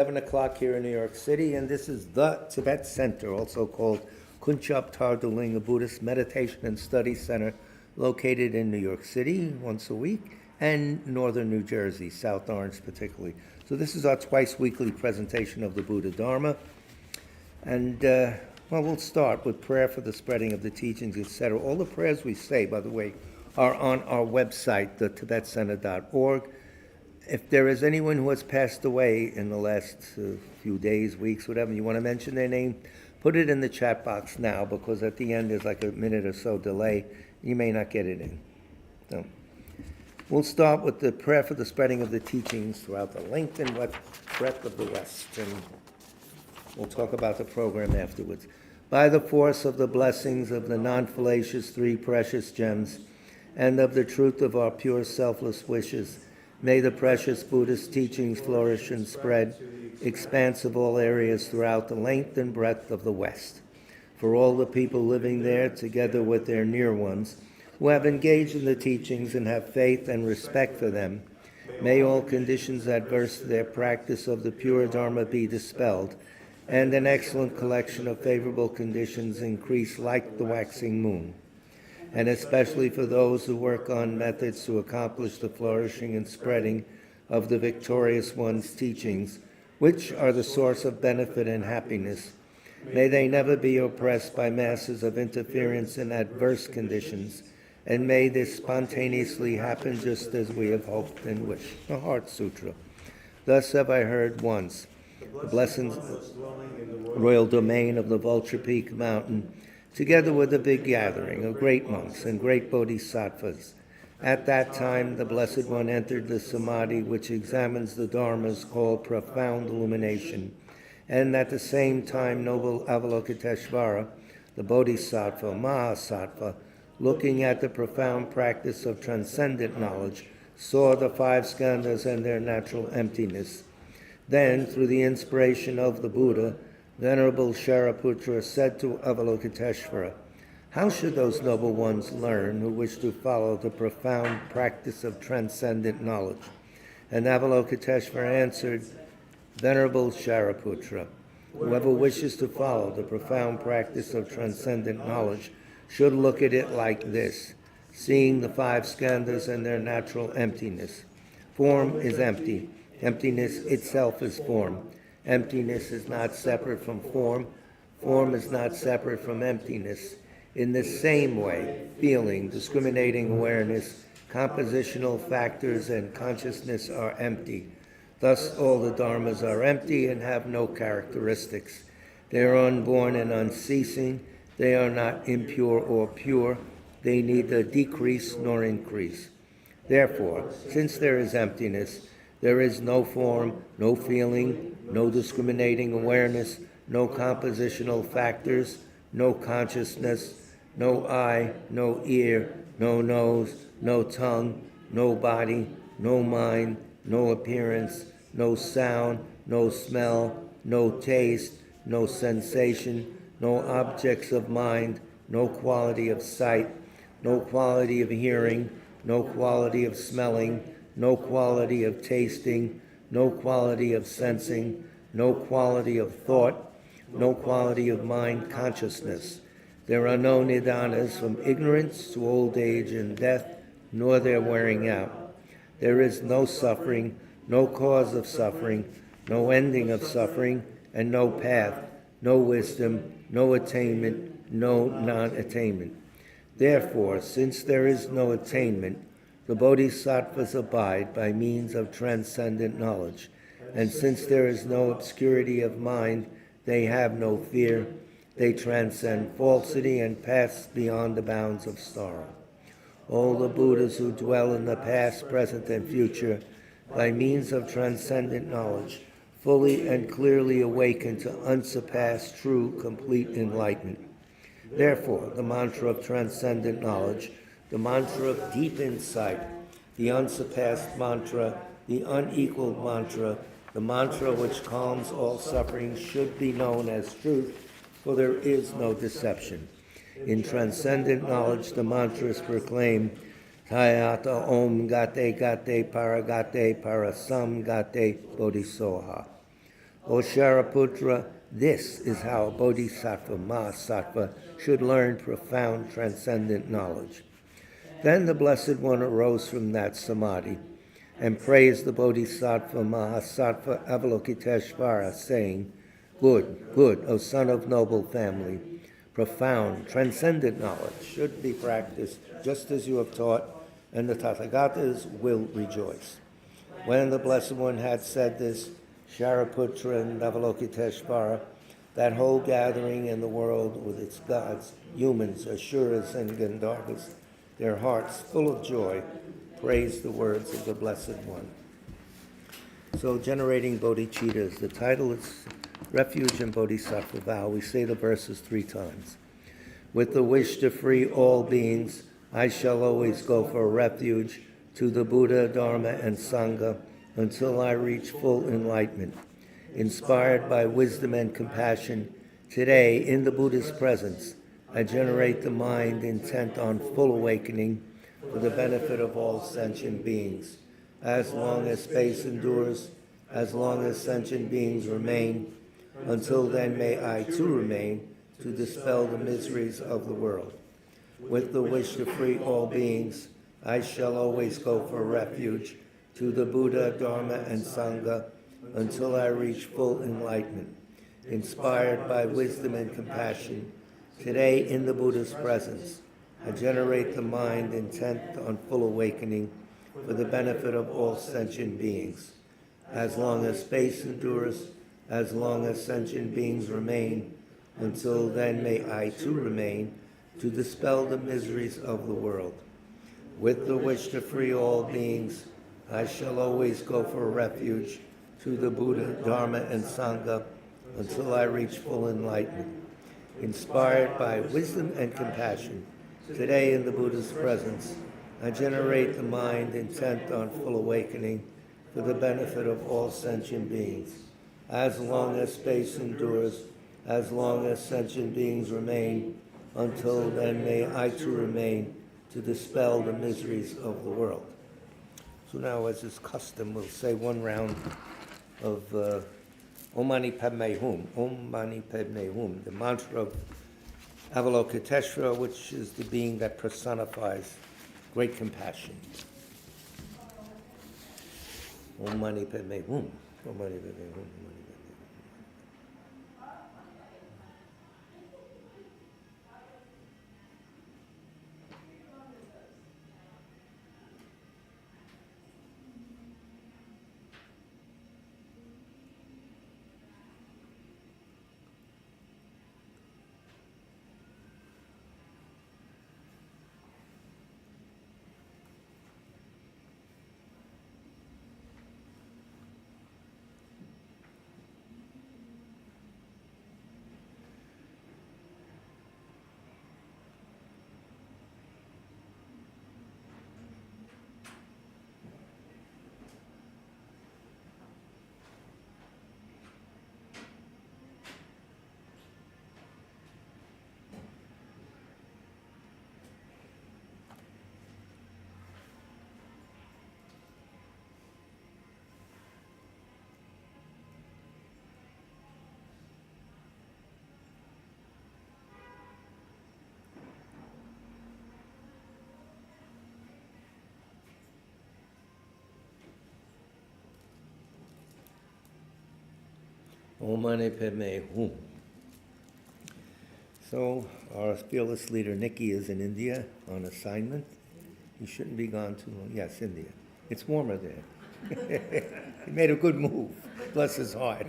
7 o'clock here in New York City, and this is the Tibet Center, also called Kunchab Tarduling, a Buddhist meditation and study center located in New York City once a week, and northern New Jersey, South Orange particularly. So this is our twice weekly presentation of the Buddha Dharma. And, we'll start with prayer for the spreading of the teachings, etc. All the prayers we say, by the way, are on our website, the tibetcenter.org. If there is anyone who has passed away in the last few days, weeks, whatever, you want to mention their name, put it in the chat box now, because at the end there's like a minute or so delay. You may not get it in. So we'll start with the prayer for the spreading of the teachings throughout the length and breadth of the West, and we'll talk about the program afterwards. By the force of the blessings of the non-fallacious three precious gems and of the truth of our pure selfless wishes, may the precious Buddhist teachings flourish and spread, expanse of all areas throughout the length and breadth of the West. For all the people living there, together with their near ones, who have engaged in the teachings and have faith and respect for them, may all conditions adverse to their practice of the pure Dharma be dispelled, and an excellent collection of favorable conditions increase like the waxing moon. And especially for those who work on methods to accomplish the flourishing and spreading of the victorious one's teachings, which are the source of benefit and happiness. May they never be oppressed by masses of interference and adverse conditions, and may this spontaneously happen just as we have hoped and wished. The Heart Sutra. Thus have I heard once, the blessings royal domain of the Vulture Peak Mountain, together with a big gathering of great monks and great bodhisattvas. At that time, the Blessed One entered the samadhi which examines the dharmas called profound illumination, and at the same time, noble Avalokiteshvara, the bodhisattva, Mahasattva, looking at the profound practice of transcendent knowledge, saw the five skandhas and their natural emptiness. Then, through the inspiration of the Buddha, Venerable Shariputra said to Avalokiteshvara, "How should those noble ones learn who wish to follow the profound practice of transcendent knowledge?" And Avalokiteshvara answered, "Venerable Shariputra, whoever wishes to follow the profound practice of transcendent knowledge should look at it like this, seeing the five skandhas and their natural emptiness. Form is empty. Emptiness itself is form. Emptiness is not separate from form. Form is not separate from emptiness. In the same way, feeling, discriminating awareness, compositional factors, and consciousness are empty. Thus all the dharmas are empty and have no characteristics. They are unborn and unceasing. They are not impure or pure. They neither decrease nor increase. Therefore, since there is emptiness, there is no form, no feeling, no discriminating awareness, no compositional factors, no consciousness, no eye, no ear, no nose, no tongue, no body, no mind, no appearance, no sound, no smell, no taste, no sensation, no objects of mind, no quality of sight, no quality of hearing, no quality of smelling, no quality of tasting, no quality of sensing, no quality of thought, no quality of mind consciousness. There are no nidanas from ignorance to old age and death, nor their wearing out. There is no suffering, no cause of suffering, no ending of suffering, and no path, no wisdom, no attainment, no non-attainment. Therefore, since there is no attainment, the bodhisattvas abide by means of transcendent knowledge, and since there is no obscurity of mind, they have no fear. They transcend falsity and pass beyond the bounds of sorrow. All the Buddhas who dwell in the past, present, and future, by means of transcendent knowledge, fully and clearly awaken to unsurpassed, true, complete enlightenment. Therefore, the mantra of transcendent knowledge, the mantra of deep insight, the unsurpassed mantra, the unequaled mantra, the mantra which calms all suffering should be known as truth, for there is no deception. In transcendent knowledge, the mantras proclaim, Tayata Om Gate Gate Paragate Parasam Gate Bodhisoha. O Shariputra, this is how a bodhisattva, Mahasattva, should learn profound transcendent knowledge. Then the Blessed One arose from that samadhi and praised the Bodhisattva Mahasattva Avalokiteshvara, saying, Good, good, O son of noble family, profound, transcendent knowledge should be practiced just as you have taught, and the Tathagatas will rejoice. When the Blessed One had said this, Shariputra and Avalokiteshvara, that whole gathering in the world with its gods, humans, Asuras, and Gandharvas, their hearts full of joy, praised the words of the Blessed One. So, generating bodhicitta is the title. It's Refuge and Bodhisattva Vow. We say the verses 3 times. With the wish to free all beings, I shall always go for refuge to the Buddha, Dharma, and Sangha until I reach full enlightenment. Inspired by wisdom and compassion, today, in the Buddha's presence, I generate the mind intent on full awakening for the benefit of all sentient beings. As long as space endures, as long as sentient beings remain, until then may I too remain to dispel the miseries of the world. With the wish to free all beings, I shall always go for refuge to the Buddha, Dharma, and Sangha until I reach full enlightenment. Inspired by wisdom and compassion, today in the Buddha's presence, I generate the mind intent on full awakening for the benefit of all sentient beings. As long as space endures, as long as sentient beings remain, until then may I too remain to dispel the miseries of the world. With the wish to free all beings, I shall always go for refuge to the Buddha, Dharma, and Sangha until I reach full enlightenment. Inspired by wisdom and compassion, today in the Buddha's presence, I generate the mind intent on full awakening for the benefit of all sentient beings. As long as space endures, as long as sentient beings remain, until then may I too remain to dispel the miseries of the world. So now, as is custom, we'll say one round of Om Mani Padme Hum, Om Mani Padme Hum, the mantra of Avalokiteshvara, which is the being that personifies great compassion. Om Mani Padme Hum, Om Mani Padme Hum, Om Mani Padme Hum. Om Mani Padme Hum. So our fearless leader Nikki is in India on assignment. He shouldn't be gone too long. Yes, India. It's warmer there. He made a good move. Bless his heart.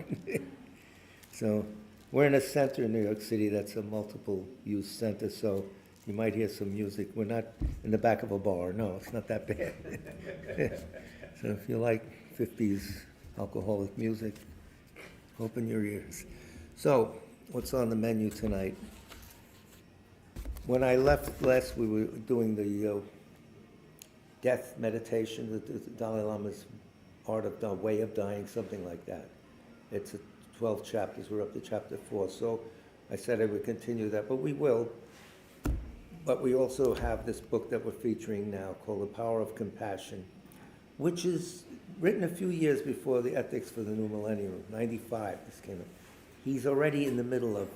So we're in a center in New York City that's a multiple use center, so you might hear some music. We're not in the back of a bar. No, it's not that bad. So if you like 50s alcoholic music, open your ears. So, what's on the menu tonight? When I left last, we were doing the death meditation, the Dalai Lama's Art of the Way of Dying, something like that. It's 12 chapters. We're up to chapter 4. So I said I would continue that, but we will. But we also have this book that we're featuring now called The Power of Compassion, which is written a few years before the Ethics for the New Millennium, 95, this came out. He's already in the middle of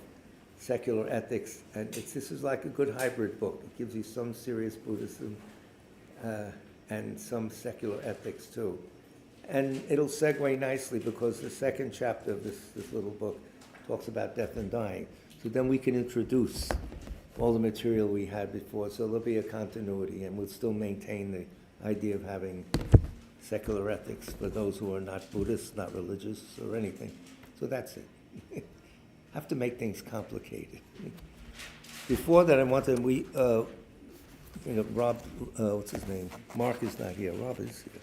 secular ethics, and this is like a good hybrid book. It gives you some serious Buddhism and some secular ethics too. And it'll segue nicely because the second chapter of this little book talks about death and dying. So then we can introduce all the material we had before, so there'll be a continuity, and we'll still maintain the idea of having secular ethics for those who are not Buddhists, not religious, or anything. So that's it. Have to make things complicated. Before that, I wanted, Rob, what's his name? Mark is not here. Rob is here.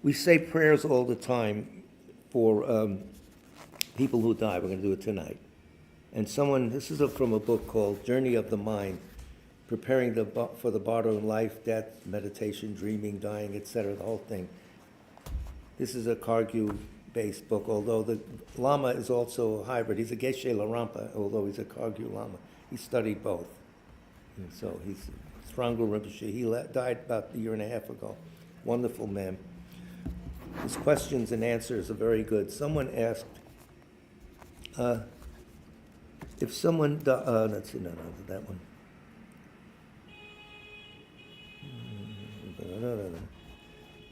We say prayers all the time for people who die. We're going to do it tonight. And this is from a book called Journey of the Mind, Preparing for the Bardo in Life, Death, Meditation, Dreaming, Dying, etc., the whole thing. This is a Kagyu-based book, although the Lama is also a hybrid. He's a Geshe Larampa, although he's a Kagyu Lama. He studied both. And so he's Thrangu Rinpoche. He died about a year and a half ago. Wonderful man. His questions and answers are very good. Someone asked, if someone, let's see, no, that one.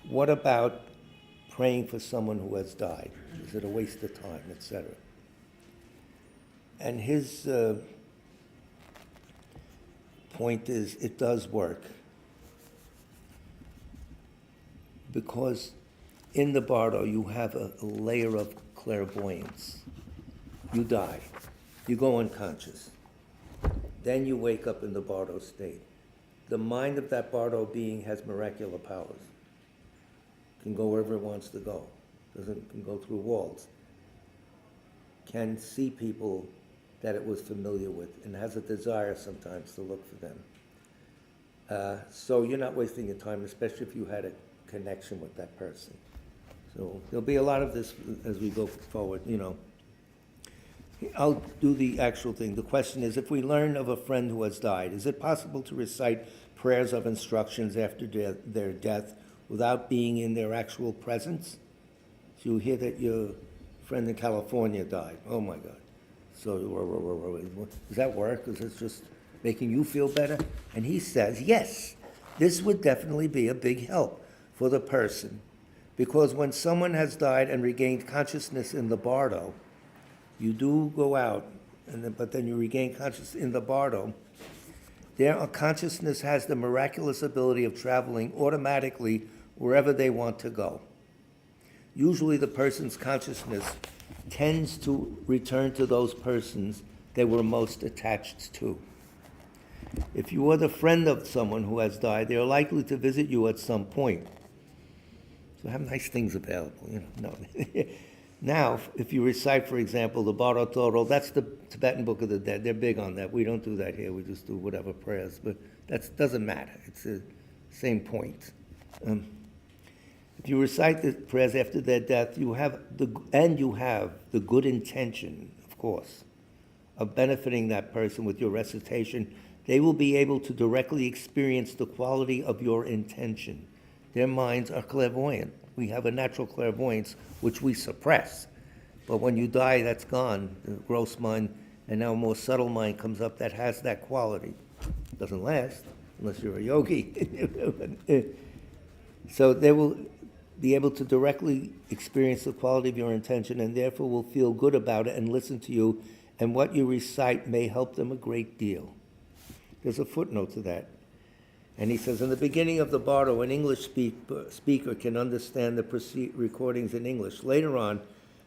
What about praying for someone who has died? Is it a waste of time, etc.? And his point is, it does work. Because in the bardo, you have a layer of clairvoyance. You die. You go unconscious. Then you wake up in the bardo state. The mind of that bardo being has miraculous powers. Can go wherever it wants to go. Can go through walls. Can see people that it was familiar with and has a desire sometimes to look for them. So you're not wasting your time, especially if you had a connection with that person. So there'll be a lot of this as we go forward, I'll do the actual thing. The question is, if we learn of a friend who has died, is it possible to recite prayers of instructions after their death without being in their actual presence? So you hear that your friend in California died. Oh my God. So does that work? Is it just making you feel better? And he says, yes, this would definitely be a big help for the person. Because when someone has died and regained consciousness in the bardo, you do go out, but then you regain consciousness in the bardo. Their consciousness has the miraculous ability of traveling automatically wherever they want to go. Usually the person's consciousness tends to return to those persons they were most attached to. If you are the friend of someone who has died, they are likely to visit you at some point. So have nice things available, No. Now, if you recite, for example, the Bardo Toro, that's the Tibetan Book of the Dead. They're big on that. We don't do that here. We just do whatever prayers. But that doesn't matter. It's the same point. If you recite the prayers after their death, you have the good intention, of course, of benefiting that person with your recitation. They will be able to directly experience the quality of your intention. Their minds are clairvoyant. We have a natural clairvoyance, which we suppress. But when you die, that's gone, the gross mind, and now a more subtle mind comes up that has that quality. It doesn't last, unless you're a yogi. So they will be able to directly experience the quality of your intention and therefore will feel good about it and listen to you, and what you recite may help them a great deal. There's a footnote to that. And he says, in the beginning of the bardo, an English speaker can understand the recordings in English. Later on,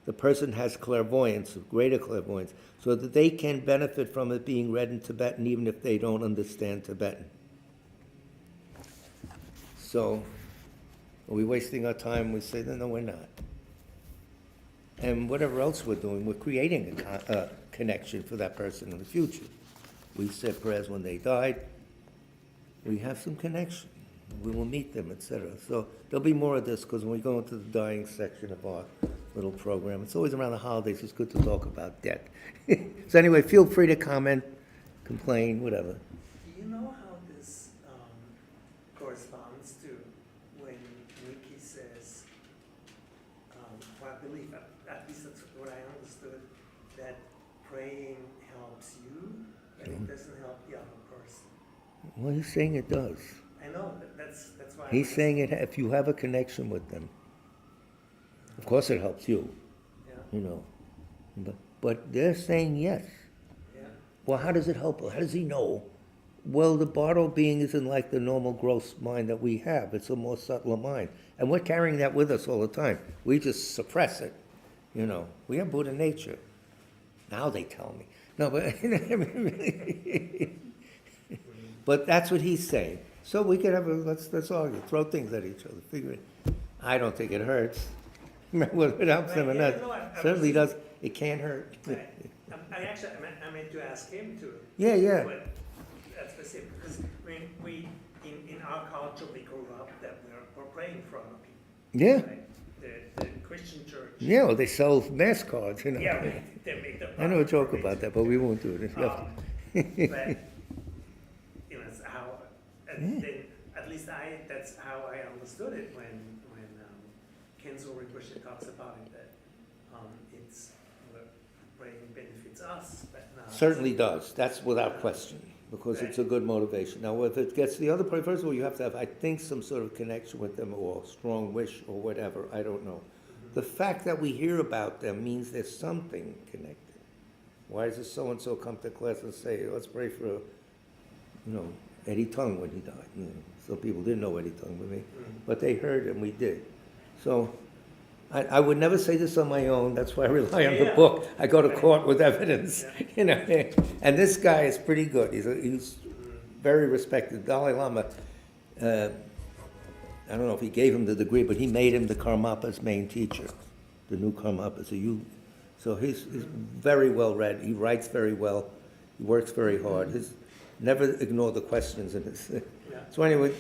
the person has clairvoyance, greater clairvoyance, so that they can benefit from it being read in Tibetan, even if they don't understand Tibetan. So, are we wasting our time? We say, no, we're not. And whatever else we're doing, we're creating a connection for that person in the future. We said prayers when they died. We have some connection. We will meet them, etc. So there'll be more of this because when we go into the dying section of our little program, it's always around the holidays. It's good to talk about death. So anyway, feel free to comment, complain, whatever. Do you know how this corresponds to when Wiki says that praying helps you, but it doesn't help the other person. Well, he's saying it does. I know, that's why He's saying it if you have a connection with them. Of course it helps you, Yeah, But they're saying yes. yeah, Well, how does it help? How does he know? Well, the Bardo being isn't like the normal gross mind that we have. It's a more subtle mind. And we're carrying that with us all the time. We just suppress it. We have Buddha nature. Now they tell me. No, but but that's what he's saying. So we could have let's argue, throw things at each other, figure it. I don't think it hurts. Well, it helps them Right, enough. yeah, no, I Certainly was- does. It can't hurt. I meant to ask him to. Yeah. But that's specific, because we in our culture, we grew up that we're praying for other people. Yeah. Right? The Christian church. Yeah, well, they sell mass cards, Yeah, they make the. I know a joke about that, but we won't do it. But, it's how, and then, at least that's how I understood it when Kenzo Rinpoche talks about it, that it's, praying benefits us, but not. Certainly does. That's without question, because it's a good motivation. Now, if it gets the other part, first of all, you have to have, I think, some sort of connection with them or strong wish or whatever. I don't know. The fact that we hear about them means there's something connected. Why does so-and-so come to class and say, let's pray for, Eddie Tung when he died? Some people didn't know Eddie Tung with me, but they heard and we did. So I would never say this on my own. That's why I rely on the book. I go to court with evidence, And this guy is pretty good. He's very respected. Dalai Lama, I don't know if he gave him the degree, but he made him the Karmapa's main teacher, the new Karmapa. So he's very well read. He writes very well. He works very hard. Never ignore the questions in his. So anyway,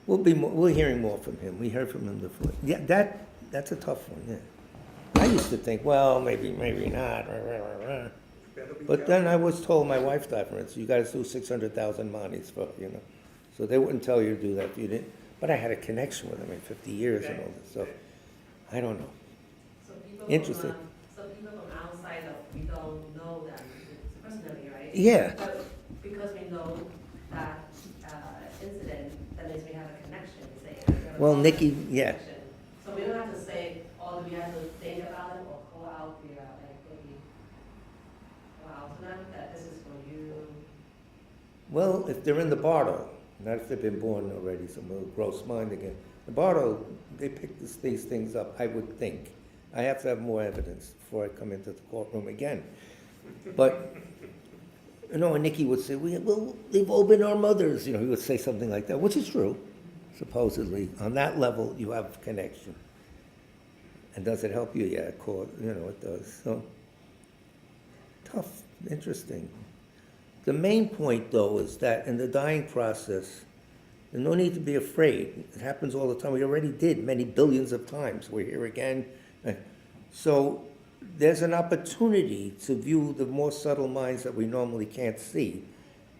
we're hearing more from him. We heard from him before. Yeah, that's a tough one. Yeah, I used to think, well, maybe not. But then I was told, my wife died, for instance, you got to do 600,000 manis for, So they wouldn't tell you to do that if you didn't. But I had a connection with them in 50 years and all this. So I don't know. So people Interesting. Some people from outside we don't know them personally, right? Yeah. But because we know that incident, that means we have a connection. We say, Well, Nikki, yeah. connection. So we don't have to say, do we have to think about them or call out the maybe, wow, to them that this is for you. Well, if they're in the Bardo, not if they've been born already, some gross mind again. The Bardo, they pick these things up, I would think. I have to have more evidence before I come into the courtroom again. But, and Nikki would say, well, they've all been our mothers. He would say something like that, which is true, supposedly. On that level, you have connection. And does it help you? Yeah, of course, it does. So, tough, interesting. The main point, though, is that in the dying process, there's no need to be afraid. It happens all the time. We already did many billions of times. We're here again. So there's an opportunity to view the more subtle minds that we normally can't see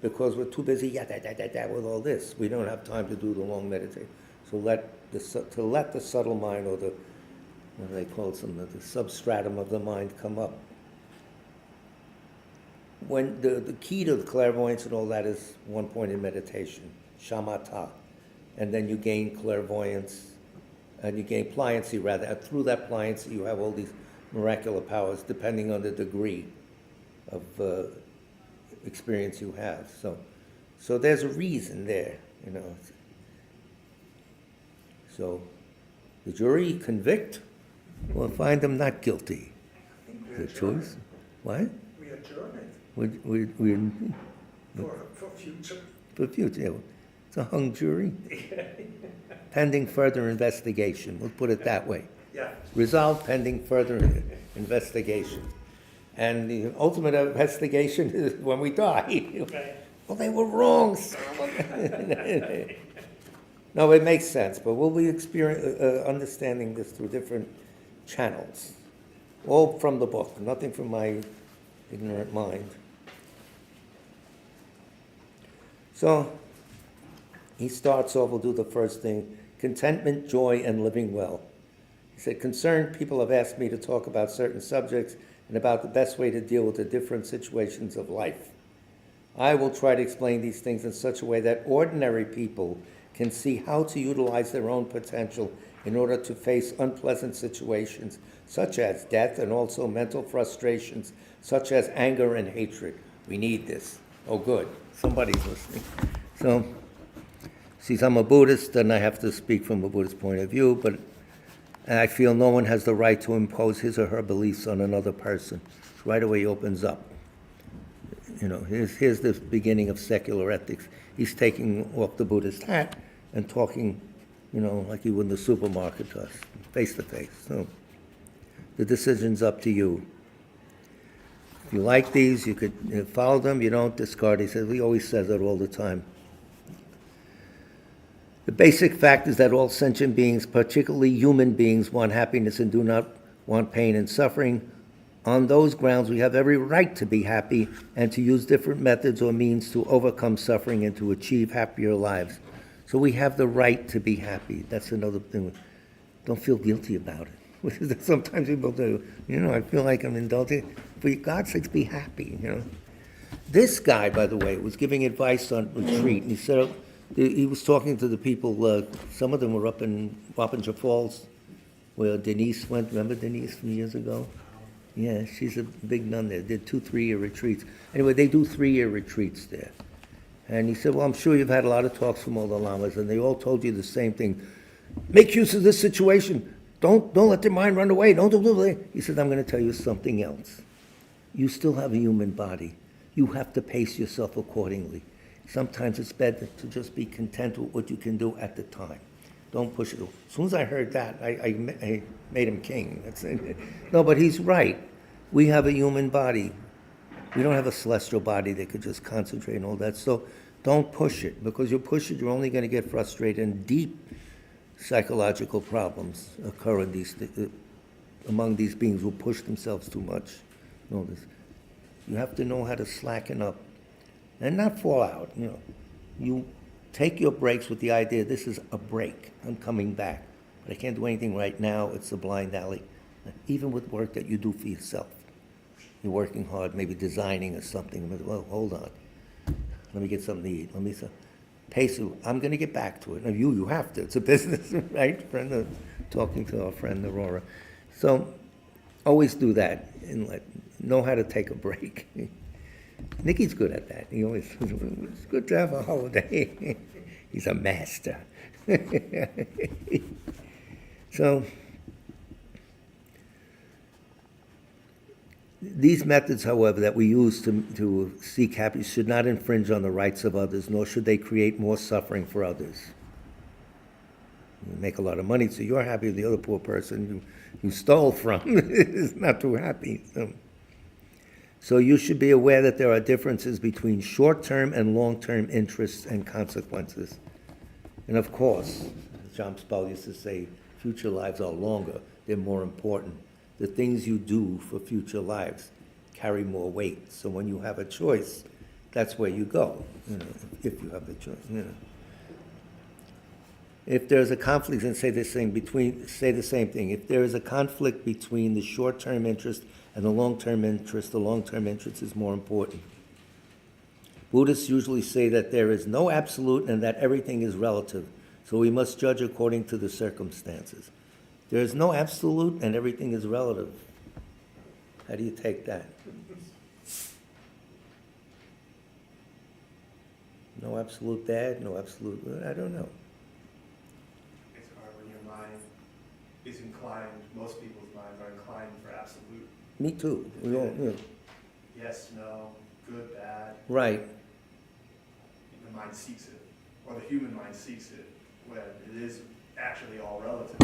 because we're too busy with all this. We don't have time to do the long meditation. So let the subtle mind, or the, what do they call it, the substratum of the mind come up. When the key to the clairvoyance and all that is one point in meditation, shamatha, and then you gain clairvoyance, and you gain pliancy rather, and through that pliancy you have all these miraculous powers depending on the degree of experience you have. So there's a reason there, So the jury convict or find them not guilty. The choice. What? We adjourn it We for future. for future. Yeah. It's a hung jury. Pending further investigation. We'll put it that way. Yeah. Resolved pending further investigation. And the ultimate investigation is when we die. Okay. Well, they were wrong. No, it makes sense, but we'll be understanding this through different channels. All from the book, nothing from my ignorant mind. So, he starts off, we'll do the first thing, contentment, joy, and living well. He said, concerned people have asked me to talk about certain subjects and about the best way to deal with the different situations of life. I will try to explain these things in such a way that ordinary people can see how to utilize their own potential in order to face unpleasant situations such as death and also mental frustrations such as anger and hatred. We need this. Oh, good. Somebody's listening. So, since I'm a Buddhist, then I have to speak from a Buddhist point of view, but I feel no one has the right to impose his or her beliefs on another person. Right away he opens up. You know, here's the beginning of secular ethics. He's taking off the Buddhist hat and talking, you know, like he would in the supermarket to us, face to face. So the decision's up to you. If you like these, you could follow them. You don't, discard. He always says that all the time. The basic fact is that all sentient beings, particularly human beings, want happiness and do not want pain and suffering. On those grounds, we have every right to be happy and to use different methods or means to overcome suffering and to achieve happier lives. So we have the right to be happy. That's another thing. Don't feel guilty about it. Sometimes people do. You know, I feel like I'm indulging. For God's sakes, be happy, you know. This guy, by the way, was giving advice on retreat, and he said he was talking to the people, some of them were up in Wappinger Falls, where Denise went. Remember Denise from years ago? Yeah, she's a big nun there. Did 2 3-year retreats. Anyway, they do 3-year retreats there. And he said, well, I'm sure you've had a lot of talks from all the lamas, and they all told you the same thing. Make use of this situation. Don't let your mind run away. Don't do it. He said, I'm going to tell you something else. You still have a human body. You have to pace yourself accordingly. Sometimes it's better to just be content with what you can do at the time. Don't push it. As soon as I heard that, I made him king. That's it. No, but he's right. We have a human body. We don't have a celestial body that could just concentrate and all that. So don't push it, because you push it, you're only going to get frustrated, and deep psychological problems occur in among these beings who push themselves too much. Know this. You have to know how to slacken up and not fall out. You know, you take your breaks with the idea this is a break. I'm coming back, but I can't do anything right now. It's a blind alley. Even with work that you do for yourself, you're working hard, maybe designing or something. Well, hold on. Let me get something to eat. Let me pace it. I'm going to get back to it. Now, you have to. It's a business, right? Talking to our friend Aurora. So always do that and know how to take a break. Nikki's good at that. He always says, it's good to have a holiday. He's a master. So these methods, however, that we use to seek happiness should not infringe on the rights of others, nor should they create more suffering for others. You make a lot of money, so you're happy. The other poor person you stole from is not too happy. So you should be aware that there are differences between short-term and long-term interests and consequences. And of course, as John Spell used to say, future lives are longer, they're more important. The things you do for future lives carry more weight. So when you have a choice, that's where you go, you know, if you have the choice, you know. If there's a conflict, and say the same thing. If there is a conflict between the short-term interest and the long-term interest is more important. Buddhists usually say that there is no absolute and that everything is relative, so we must judge according to the circumstances. There is no absolute and everything is relative. How do you take that? No absolute bad, no absolute good, I don't know. It's hard when your mind is inclined, most people's minds are inclined for absolute. Me too. We all, you know. Yes, no, good, bad. Right. The mind seeks it, or the human mind seeks it, when it is actually all relative.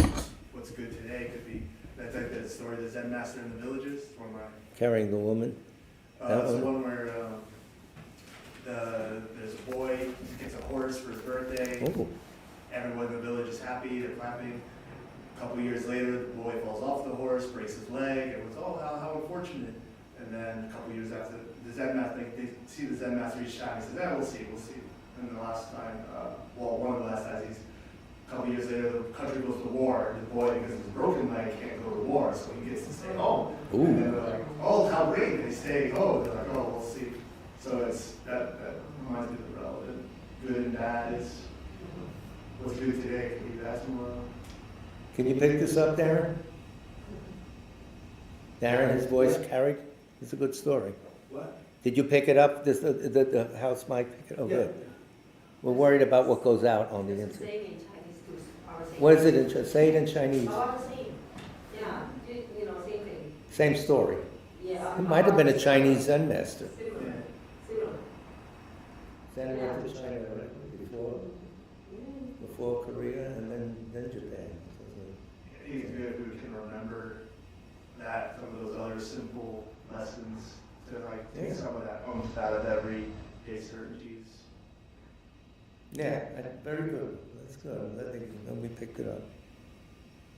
What's good today could be, that's like the story of the Zen master in the villages, one of my... Carrying the woman. It's the one where there's a boy, he gets a horse for his birthday. Oh. Everyone in the village is happy, they're clapping. A couple years later, the boy falls off the horse, breaks his leg, everyone's, oh, how unfortunate. And then a couple years after, the Zen master, they see the Zen master, he's shy, he says, we'll see. And the last time, one of the last times, a couple years later, the country goes to war, and the boy, because of his broken leg, can't go to war, so he gets to stay home. Ooh. And then they're like, oh, how great, they stay, oh, they're like, oh, we'll see. So that reminds me of the relevant. Good and bad is what's good today, can be bad tomorrow. Can you pick this up, Darren? Darren, his voice carried? It's a good story. What? Did you pick it up, the house mic? Pick it? Oh, Yeah. good. We're worried about what goes out on the It's the internet. same in Chinese too. Our same. What is it in, say it in Chinese. Our same, yeah, you know, same thing. Same story. Yeah. It might have been a Chinese Zen master. Similar, similar. Zen went to China before Korea and then Japan. He's good who can remember that, some of those other simple lessons to like take Yeah. some of that oomph out of everyday certainties. Yeah, very good. That's good. Then we picked it up.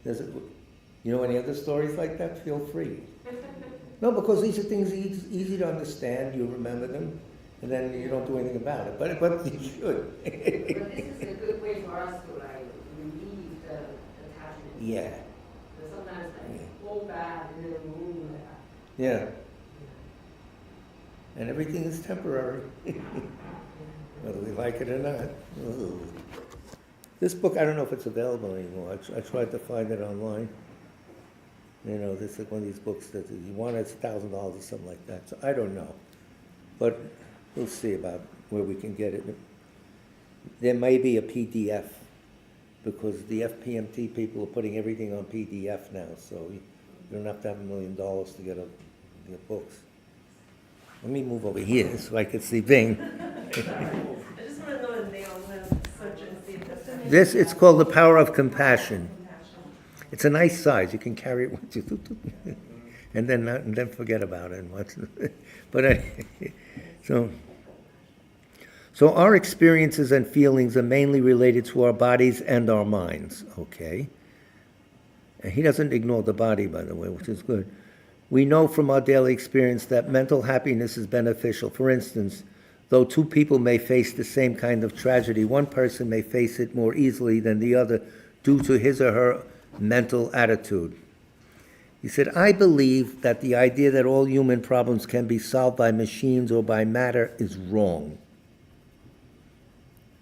You know any other stories like that? Feel free. No, because these are things easy to understand. You remember them, and then you don't do anything about it. But you should. But this is a good way for us to like relieve the attachment. Yeah, But sometimes Yeah. like go back and then move like that. yeah. And everything is temporary, whether we like it or not. Ooh. This book, I don't know if it's available anymore. I tried to find it online. You know, this is one of these books that you want, it's $1,000 or something like that. So I don't know. But we'll see about where we can get it. There may be a PDF because the FPMT people are putting everything on PDF now. So you don't have to have $1 million to get books. Let me move over here so I can see Bing. I just want to know the name. I'm going to search and see if that's the name. This, it's called The Power of Compassion. It's a nice size. You can carry it with you, and then forget about it. But so our experiences and feelings are mainly related to our bodies and our minds. Okay. And he doesn't ignore the body, by the way, which is good. We know from our daily experience that mental happiness is beneficial. For instance, though two people may face the same kind of tragedy, one person may face it more easily than the other due to his or her mental attitude. He said, I believe that the idea that all human problems can be solved by machines or by matter is wrong.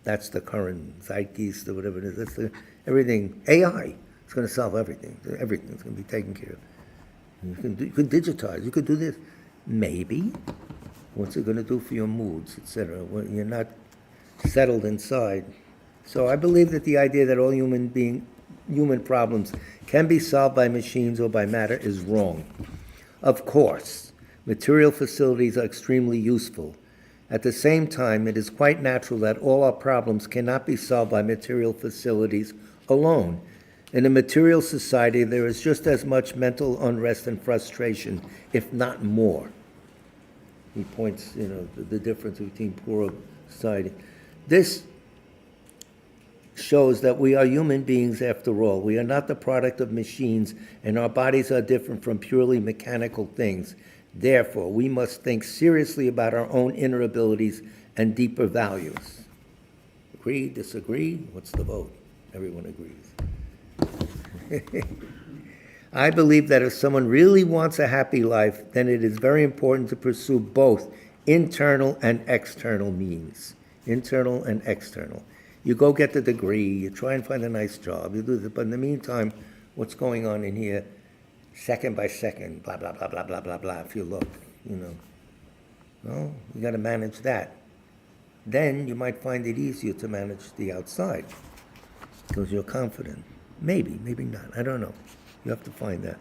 That's the current zeitgeist or whatever it is. That's everything. AI is going to solve everything. Everything's going to be taken care of. You can digitize. You could do this. Maybe. What's it going to do for your moods, etc.? When you're not settled inside. So I believe that the idea that all human problems can be solved by machines or by matter is wrong. Of course, material facilities are extremely useful. At the same time, it is quite natural that all our problems cannot be solved by material facilities alone. In a material society, there is just as much mental unrest and frustration, if not more. He points, the difference between poor society. This shows that we are human beings after all. We are not the product of machines, and our bodies are different from purely mechanical things. Therefore, we must think seriously about our own inner abilities and deeper values. Agree, disagree? What's the vote? Everyone agrees. I believe that if someone really wants a happy life, then it is very important to pursue both internal and external means. Internal and external. You go get the degree, you try and find a nice job, you do this, but in the meantime, what's going on in here, second by second, blah, blah, blah, blah, blah, blah, blah, if you look, Well, you got to manage that. Then you might find it easier to manage the outside because you're confident. Maybe, maybe not. I don't know. You have to find that.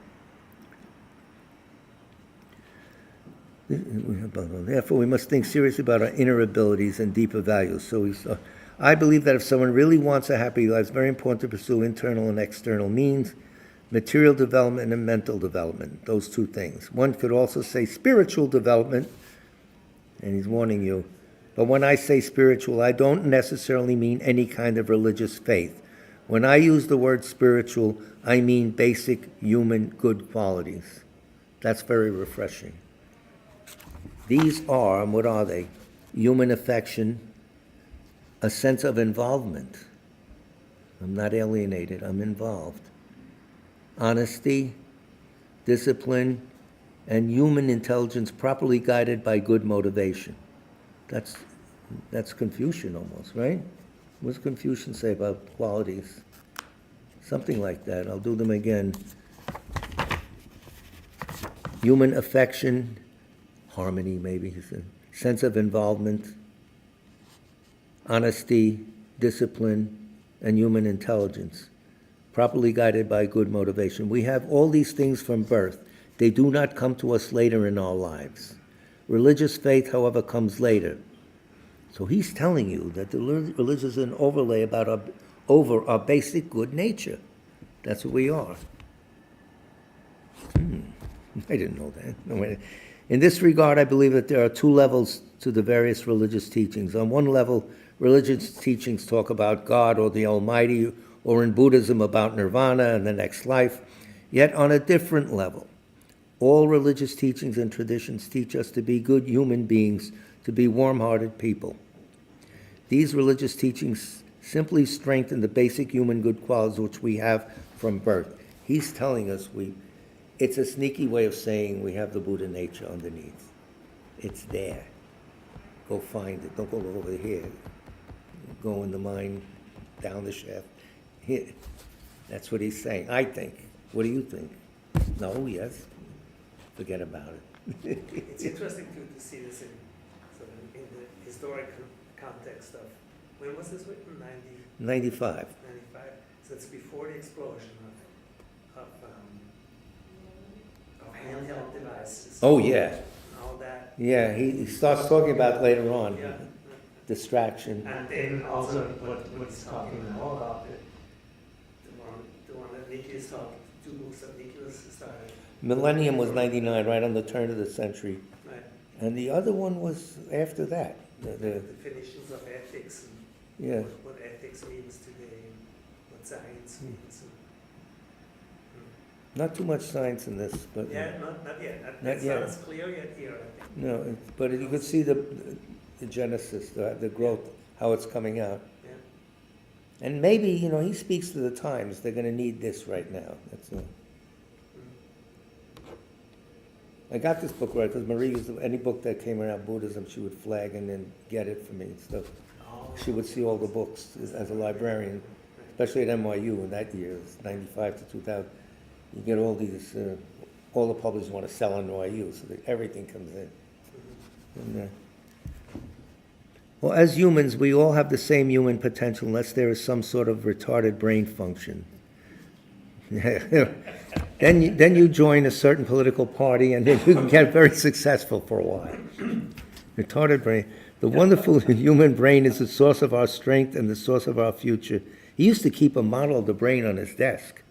Therefore, we must think seriously about our inner abilities and deeper values. So I believe that if someone really wants a happy life, it's very important to pursue internal and external means, material development and mental development, those two things. One could also say spiritual development, and he's warning you. But when I say spiritual, I don't necessarily mean any kind of religious faith. When I use the word spiritual, I mean basic human good qualities. That's very refreshing. These are, and what are they? Human affection, a sense of involvement. I'm not alienated, I'm involved. Honesty, discipline, and human intelligence properly guided by good motivation. That's Confucian almost, right? What does Confucian say about qualities? Something like that. I'll do them again. Human affection, harmony maybe, sense of involvement, honesty, discipline, and human intelligence, properly guided by good motivation. We have all these things from birth. They do not come to us later in our lives. Religious faith, however, comes later. So he's telling you that the religion is an overlay over our basic good nature. That's what we are. I didn't know that. No, wait. In this regard, I believe that there are two levels to the various religious teachings. On one level, religious teachings talk about God or the Almighty, or in Buddhism about nirvana and the next life. Yet on a different level, all religious teachings and traditions teach us to be good human beings, to be warm-hearted people. These religious teachings simply strengthen the basic human good qualities which we have from birth. He's telling us it's a sneaky way of saying we have the Buddha nature underneath. It's there. Go find it. Don't go over here. Go in the mind, down the shaft. Here. That's what he's saying, I think. What do you think? No, yes? Forget about it. It's interesting to see this in the historical context of, when was this written? 95. 95. So it's before the explosion of handheld devices. Oh, yeah. And all that. Yeah, he starts talking about later on. Yeah. Distraction. And then also what he's talking now about the one that Nikki is talking, two books that Nikki was started. Millennium was 99, right on the turn of the century. Right. And the other one was after that. The definitions of ethics and Yeah. what ethics means today, and what science means. Not too much science in this, but Yeah, not yet. Not It's yet. not as clear yet here, I think. no. But you could see the genesis, the growth, how it's coming out. Yeah. And maybe he speaks to the times. They're going to need this right now. That's all. I got this book right because Marie used any book that came around Buddhism, she would flag and then get it for me and stuff. Oh. She would see all the books as a librarian, especially at NYU in that year, it was 95 to 2000. You get all these, all the publishers want to sell on NYU, so that everything comes in. And, well, as humans, we all have the same human potential unless there is some sort of retarded brain function. Then you join a certain political party and then you can get very successful for a while. Retarded brain. The wonderful human brain is the source of our strength and the source of our future. He used to keep a model of the brain on his desk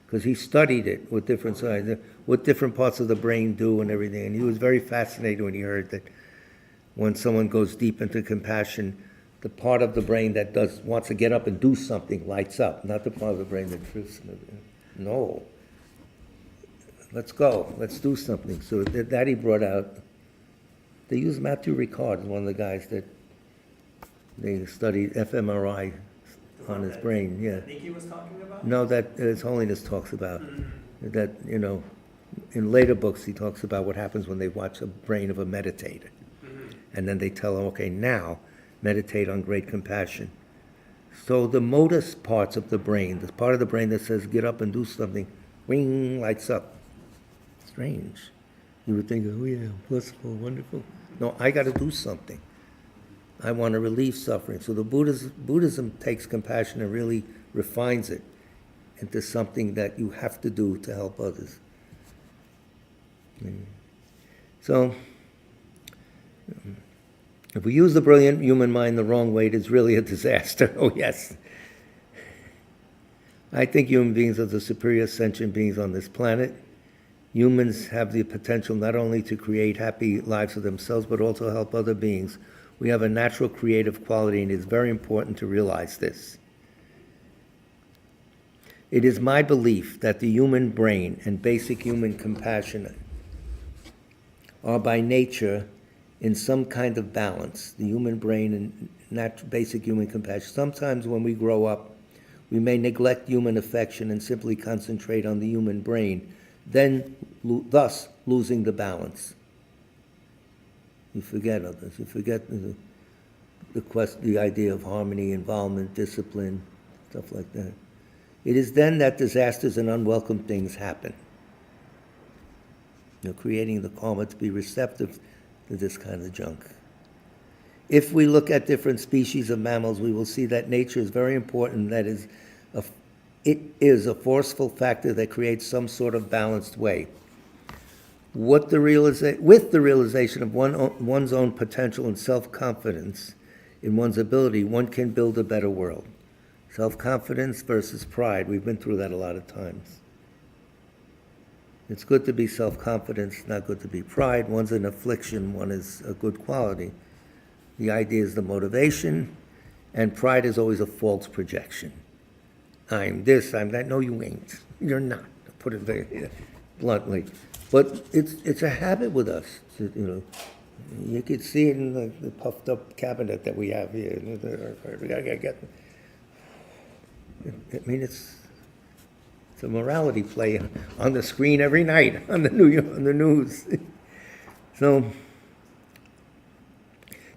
because he studied it with different sides, what different parts of the brain do and everything. And he was very fascinated when he heard that when someone goes deep into compassion, the part of the brain that wants to get up and do something lights up, not the part of the brain that drifts. No. Let's go. Let's do something. So that he brought out. They used Matthew Ricard, one of the guys that they studied fMRI on his brain. Yeah. That Nikki was talking about? No, that His Holiness talks about. That, in later books he talks about what happens when they watch a brain of a meditator. And then they tell him, okay, now meditate on great compassion. So the motor parts of the brain, the part of the brain that says get up and do something, ring, lights up. Strange. You would think, oh yeah, blissful, wonderful. No, I got to do something. I want to relieve suffering. So the Buddhism takes compassion and really refines it into something that you have to do to help others. So, if we use the brilliant human mind the wrong way, it is really a disaster. Oh, yes. I think human beings are the superior sentient beings on this planet. Humans have the potential not only to create happy lives for themselves, but also help other beings. We have a natural creative quality, and it is very important to realize this. It is my belief that the human brain and basic human compassion are by nature in some kind of balance, the human brain and basic human compassion. Sometimes when we grow up, we may neglect human affection and simply concentrate on the human brain. Then thus losing the balance. You forget others. You forget the idea of harmony, involvement, discipline, stuff like that. It is then that disasters and unwelcome things happen. Creating the karma to be receptive to this kind of junk. If we look at different species of mammals, we will see that nature is very important. That is, it is a forceful factor that creates some sort of balanced way. With the realization of one's own potential and self-confidence in one's ability, one can build a better world. Self-confidence versus pride. We've been through that a lot of times. It's good to be self-confident, it's not good to be pride. One's an affliction, one is a good quality. The idea is the motivation, and pride is always a false projection. I'm this, I'm that. No, you ain't. You're not. To put it very bluntly. But it's a habit with us. You could see it in the puffed up cabinet that we have here. We gotta get. I mean, it's a morality play on the screen every night on the news. So,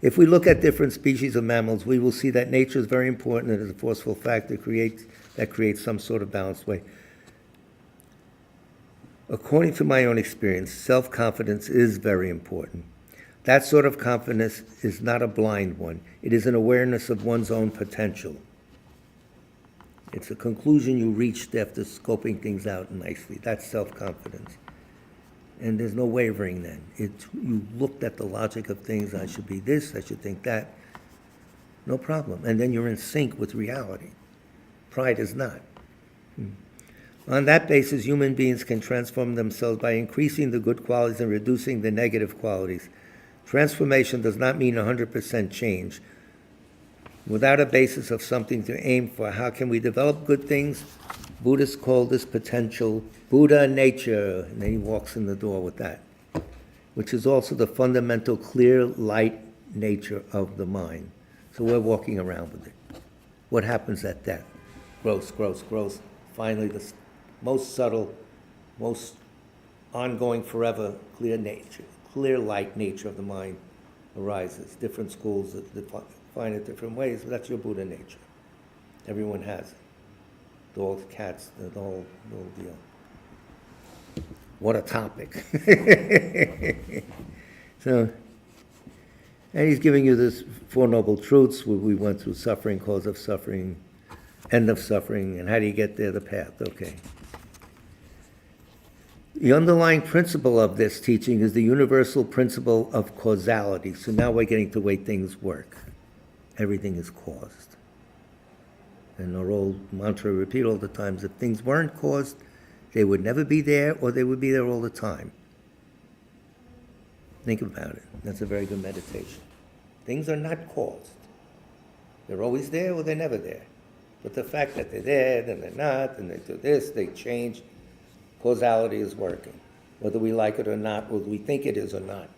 if we look at different species of mammals, we will see that nature is very important and is a forceful factor that creates some sort of balanced way. According to my own experience, self-confidence is very important. That sort of confidence is not a blind one. It is an awareness of one's own potential. It's a conclusion you reached after scoping things out nicely. That's self-confidence. And there's no wavering then. You looked at the logic of things. I should be this, I should think that. No problem. And then you're in sync with reality. Pride is not. On that basis, human beings can transform themselves by increasing the good qualities and reducing the negative qualities. Transformation does not mean 100% change. Without a basis of something to aim for, how can we develop good things? Buddhists call this potential Buddha nature, and then he walks in the door with that, which is also the fundamental clear light nature of the mind. So we're walking around with it. What happens at death? Growth. Finally, the most subtle, most ongoing, forever, clear light nature of the mind arises. Different schools define it different ways, but that's your Buddha nature. Everyone has it. Dogs, cats, the whole deal. What a topic. So, and he's giving you this Four Noble Truths. We went through suffering, cause of suffering, end of suffering, and how do you get there, the path. Okay. The underlying principle of this teaching is the universal principle of causality. So now we're getting to the way things work. Everything is caused. And our old mantra we repeat all the time is if things weren't caused, they would never be there, or they would be there all the time. Think about it. That's a very good meditation. Things are not caused. They're always there or they're never there. But the fact that they're there, then they're not, and they do this, they change. Causality is working, whether we like it or not, whether we think it is or not.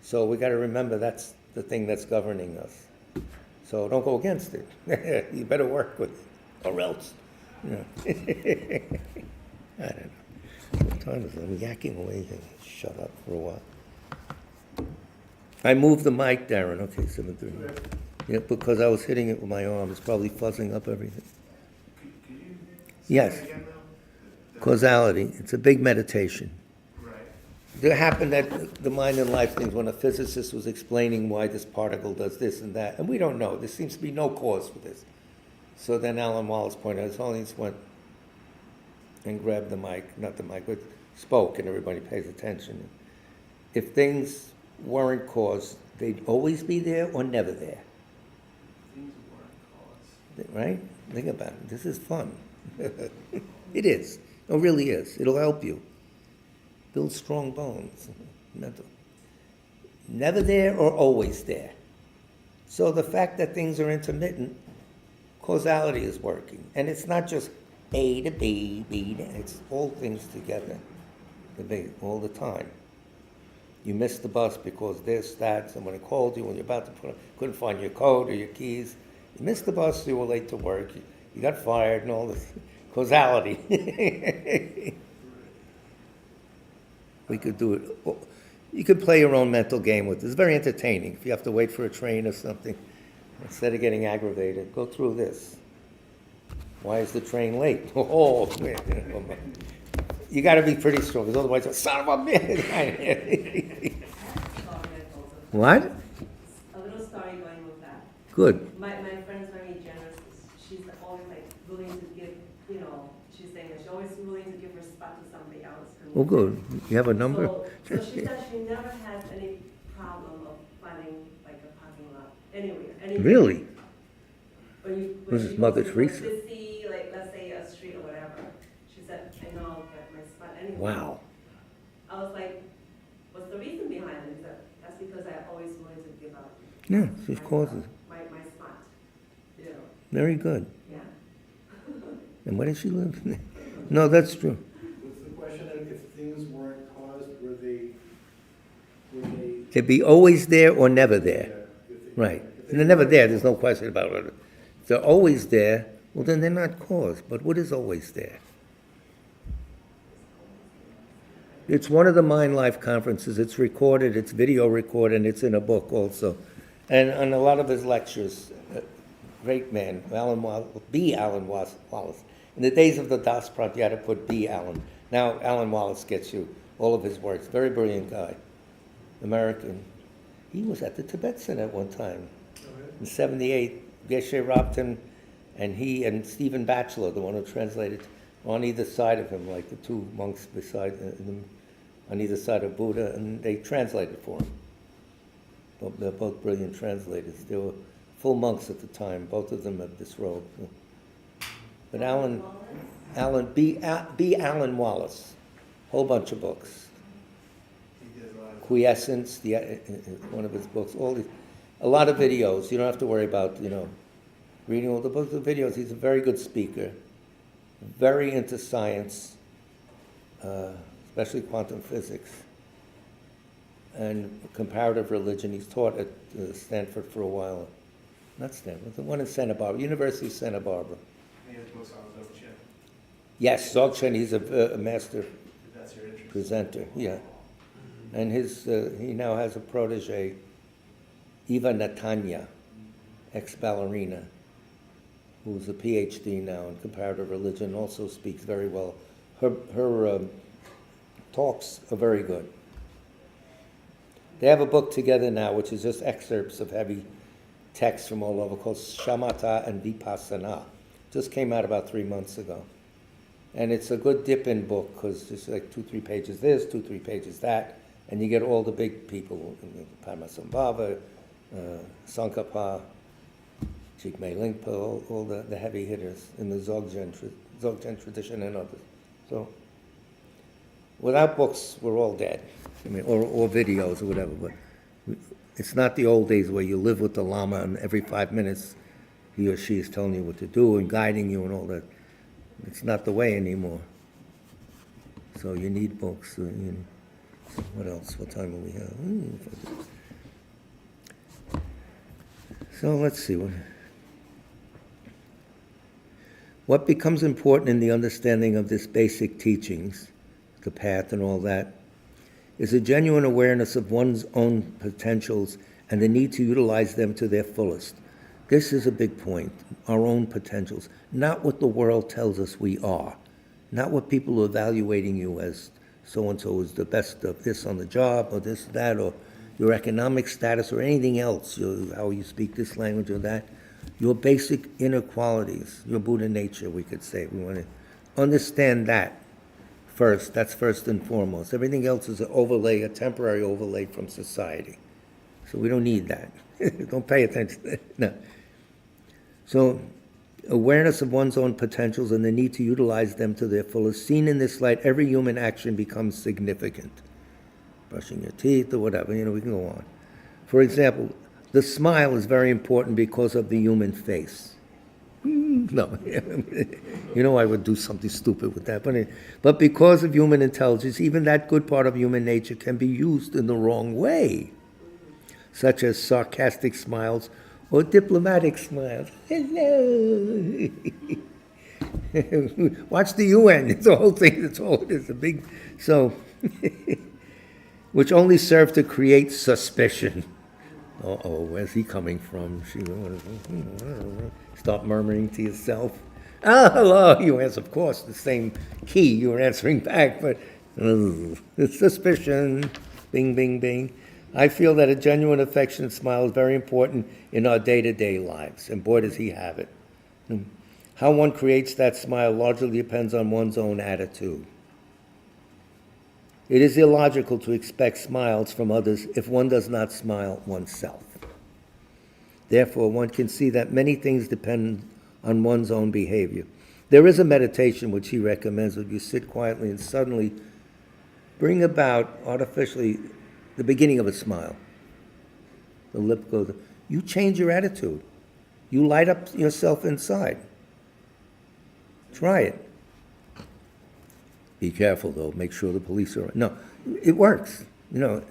So we got to remember that's the thing that's governing us. So don't go against it. You better work with it, or else. I don't know. What time is it? I'm yakking away. Shut up for a while. I moved the mic, Darren. Okay, 7:30. Yeah, because I was hitting it with my arm. It's probably fuzzing up everything. Could you say Yes. that again, though? Causality. It's a big meditation. Right. There happened that the mind and life things when a physicist was explaining why this particle does this and that, and we don't know. There seems to be no cause for this. So then Alan Wallace pointed out, his audience went and grabbed the mic, not the mic, but spoke, and everybody pays attention. If things weren't caused, they'd always be there or never there. Things weren't caused. Right? Think about it. This is fun. It is. It really is. It'll help you. Build strong bones. Mental. Never there or always there. So the fact that things are intermittent, causality is working. And it's not just A to B, B to, it's all things together. All the time. You missed the bus because this, that, someone called you when you're about to couldn't find your code or your keys. You missed the bus, you were late to work, you got fired and all this causality. We could do it. You could play your own mental game with it. It's very entertaining. If you have to wait for a train or something, instead of getting aggravated, go through this. Why is the train late? Oh, man. You got to be pretty strong, because otherwise, son of a bitch. What? A little story going with that. Good. My friend's very generous. She's always like willing to give, you know, she's saying that she's always willing to give her spot to somebody else. Well, good. You have a number? So she said she never has any problem of finding like a parking lot anywhere. Really? When This is she Mother goes to Teresa. a city, like let's say a street or whatever, she said, I know I'll get my spot anywhere. Wow. I was like, what's the reason behind it? He said, that's because I always wanted to give up. Yeah, she my causes. My spot, you know, Very good. yeah. And where does she live? No, that's true. Was the question if things weren't caused, were they, To be always there or never there. if they- Right. if And they're never there, there's no question about it. If they're always there, well, then they're not caused. But what is always there? It's one of the Mind Life conferences. It's recorded, it's video recorded, and it's in a book also. And a lot of his lectures, great man, Alan Wallace. In the days of the Das Prompt, you had to put B. Alan. Now Alan Wallace gets you all of his works. Very brilliant guy. American. He was at the Tibet Center at one time. In 78, Geshe Rabten and he and Stephen Batchelor, the one who translated, were on either side of him, like the two monks beside him, on either side of Buddha, and they translated for him. They're both brilliant translators. They were full monks at the time. Both of them have disrobed. But Alan B. Alan Wallace, whole bunch of books. He did a lot of- Quiescence, one of his books. A lot of videos. You don't have to worry about reading all the books. The videos. He's a very good speaker. Very into science, especially quantum physics and comparative religion. He's taught at Stanford for a while. Not Stanford, the one in Santa Barbara, University of Santa Barbara. He has books on Dzogchen, Yes, Dzogchen, he's a master if that's your interest. presenter, yeah. And he now has a protege, Eva Natanya, ex-ballerina, who's a PhD now in comparative religion, also speaks very well. Her talks are very good. They have a book together now, which is just excerpts of heavy texts from all over, called Shamatha and Vipassana. Just came out about 3 months ago. And it's a good dip-in book, because it's like 2-3 pages this, 2-3 pages that, and you get all the big people, Padmasambhava, Tsongkhapa, Jigme Lingpa, all the heavy hitters in the Dzogchen tradition and others. So, without books, we're all dead. I mean, or videos or whatever, but it's not the old days where you live with the Lama and every 5 minutes he or she is telling you what to do and guiding you and all that. It's not the way anymore. So you need books. What else? What time do we have? So let's see. What becomes important in the understanding of this basic teachings, the path and all that, is a genuine awareness of one's own potentials and the need to utilize them to their fullest. This is a big point, our own potentials, not what the world tells us we are, not what people are evaluating you as so-and-so is the best of this on the job or this, that, or your economic status or anything else, how you speak this language or that. Your basic inner qualities, your Buddha nature, we could say. We want to understand that first. That's first and foremost. Everything else is an overlay, a temporary overlay from society. So we don't need that. Don't pay attention. No. So awareness of one's own potentials and the need to utilize them to their fullest. Seen in this light, every human action becomes significant. Brushing your teeth or whatever, we can go on. For example, the smile is very important because of the human face. No, I would do something stupid with that. But because of human intelligence, even that good part of human nature can be used in the wrong way, such as sarcastic smiles or diplomatic smiles. Hello. Watch the UN. It's the whole thing. That's all it is. which only serve to create suspicion. Uh-oh, where's he coming from? Start murmuring to yourself. Ah, hello, you answer, of course, the same key you were answering back, but suspicion, bing, bing, bing. I feel that a genuine affectionate smile is very important in our day-to-day lives, and boy, does he have it. How one creates that smile largely depends on one's own attitude. It is illogical to expect smiles from others if one does not smile oneself. Therefore, one can see that many things depend on one's own behavior. There is a meditation which he recommends where you sit quietly and suddenly bring about artificially the beginning of a smile. The lip goes, you change your attitude. You light up yourself inside. Try it. Be careful, though. Make sure the police are... No, it works, and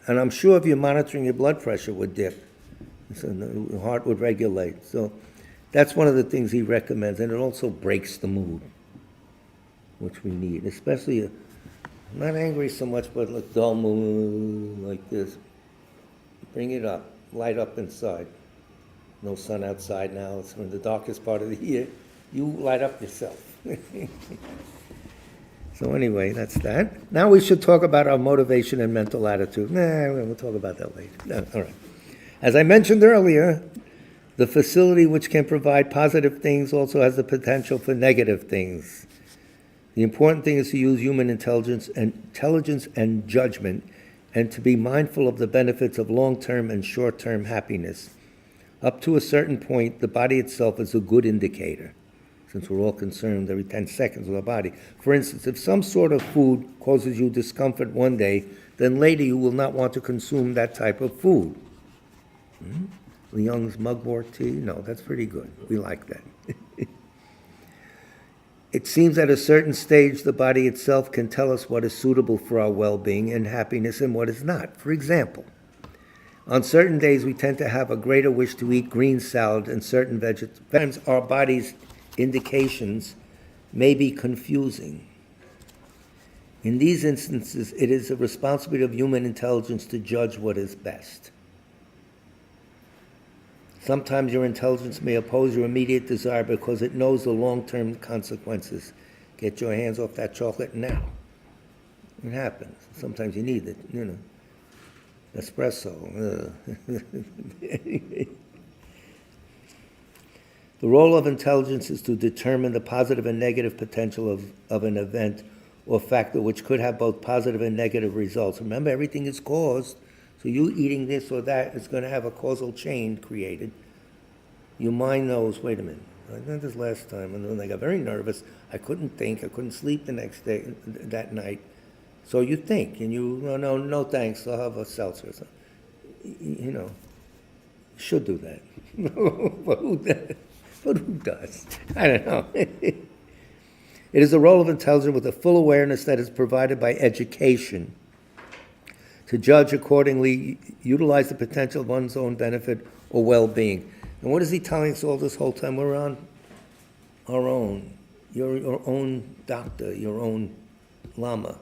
I'm sure if you're monitoring your blood pressure would dip. So the heart would regulate. So that's one of the things he recommends, and it also breaks the mood, which we need, especially not angry so much, but like dull mood like this. Bring it up, light up inside. No sun outside now. It's in the darkest part of the year. You light up yourself. So anyway, that's that. Now we should talk about our motivation and mental attitude. We'll talk about that later. No, all right. As I mentioned earlier, the facility which can provide positive things also has the potential for negative things. The important thing is to use human intelligence and judgment, and to be mindful of the benefits of long-term and short-term happiness. Up to a certain point, the body itself is a good indicator, since we're all concerned every 10 seconds with our body. For instance, if some sort of food causes you discomfort one day, then later you will not want to consume that type of food. Young's mugwort tea? No, that's pretty good. We like that. It seems at a certain stage the body itself can tell us what is suitable for our well-being and happiness and what is not. For example, on certain days we tend to have a greater wish to eat green salad and certain vegetables. Sometimes our body's indications may be confusing. In these instances, it is the responsibility of human intelligence to judge what is best. Sometimes your intelligence may oppose your immediate desire because it knows the long-term consequences. Get your hands off that chocolate now. It happens. Sometimes you need it, Espresso. The role of intelligence is to determine the positive and negative potential of an event or factor which could have both positive and negative results. Remember, everything is caused, so you eating this or that is going to have a causal chain created. Your mind knows, wait a minute, I did this last time, and then I got very nervous. I couldn't think, I couldn't sleep the next day, that night. So you think, and you, no thanks, I'll have a seltzer. So, should do that. But who does? I don't know. It is the role of intelligence with a full awareness that is provided by education to judge accordingly, utilize the potential of one's own benefit or well-being. And what is he telling us all this whole time? We're on our own. You're your own doctor, your own lama.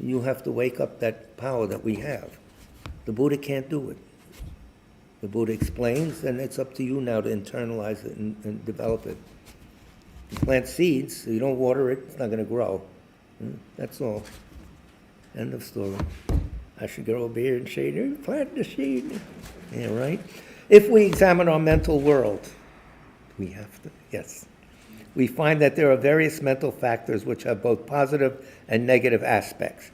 You have to wake up that power that we have. The Buddha can't do it. The Buddha explains, and it's up to you now to internalize it and develop it. You plant seeds, so you don't water it, it's not going to grow. That's all. End of story. I should grow a beard and shade, plant the seed. Yeah, right? If we examine our mental world, we have to, yes. We find that there are various mental factors which have both positive and negative aspects.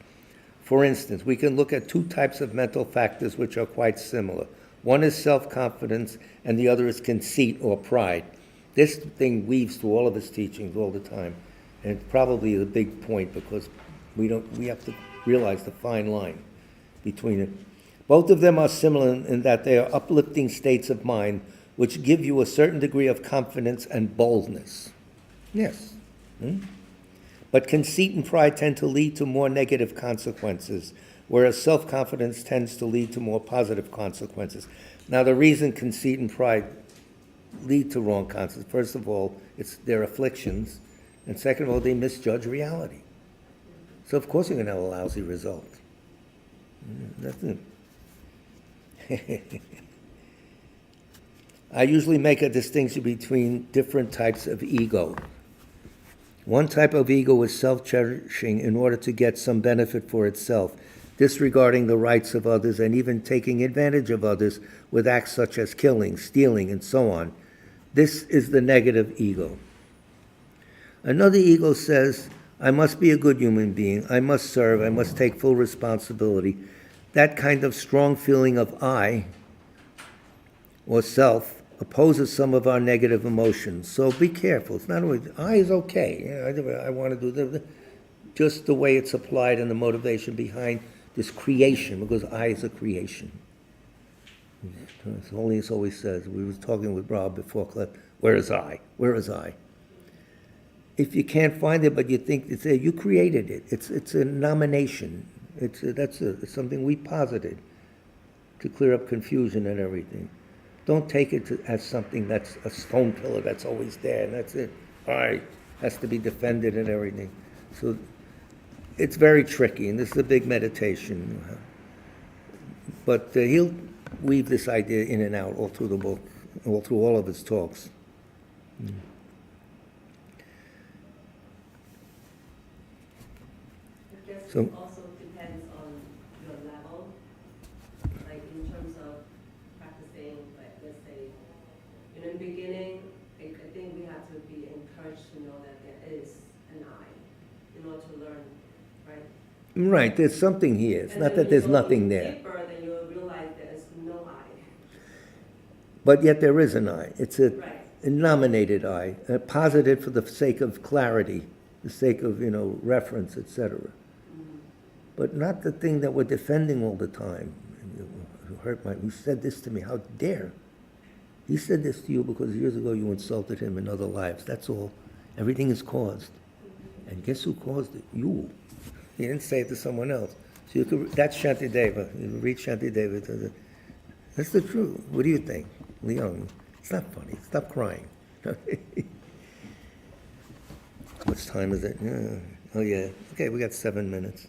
For instance, we can look at two types of mental factors which are quite similar. One is self-confidence, and the other is conceit or pride. This thing weaves through all of his teachings all the time, and it's probably a big point because we have to realize the fine line between it. Both of them are similar in that they are uplifting states of mind which give you a certain degree of confidence and boldness. Yes. But conceit and pride tend to lead to more negative consequences, whereas self-confidence tends to lead to more positive consequences. Now, the reason conceit and pride lead to wrong consequences, first of all, it's their afflictions, and second of all, they misjudge reality. So of course you're going to have a lousy result. Nothing. I usually make a distinction between different types of ego. One type of ego is self-cherishing in order to get some benefit for itself, disregarding the rights of others and even taking advantage of others with acts such as killing, stealing, and so on. This is the negative ego. Another ego says, I must be a good human being, I must serve, I must take full responsibility. That kind of strong feeling of I, or self, opposes some of our negative emotions. So be careful. It's not always, I is okay. I want to do just the way it's applied and the motivation behind this creation, because I is a creation. Holiness always says, we was talking with Rob before class, where is I? Where is I? If you can't find it, but you think it's there, you created it. It's a nomination. It's something we posited to clear up confusion and everything. Don't take it as something that's a stone pillar that's always there, and that's it. I has to be defended and everything. So it's very tricky, and this is a big meditation. But he'll weave this idea in and out all through the book, all through all of his talks. I guess So- it also depends on your level, like in terms of practicing, like let's say, in the beginning, I think we have to be encouraged to know that there is an I in order to learn, right? Right, there's something here. It's And not then that when there's you go nothing there. deeper, then you'll realize there is no I. But yet there is an I. It's a Right. nominated I, posited for the sake of clarity, the sake of, reference, etc. But not the thing that we're defending all the time. You hurt you said this to me, how dare? He said this to you because years ago you insulted him in other lives. That's all. Everything is caused. And guess who caused it? You. He didn't say it to someone else. So you could, that's Shantideva. You read Shantideva. That's the truth. What do you think, Leon? It's not funny. Stop crying. What time is it? Yeah. Oh, yeah. Okay, we got 7 minutes.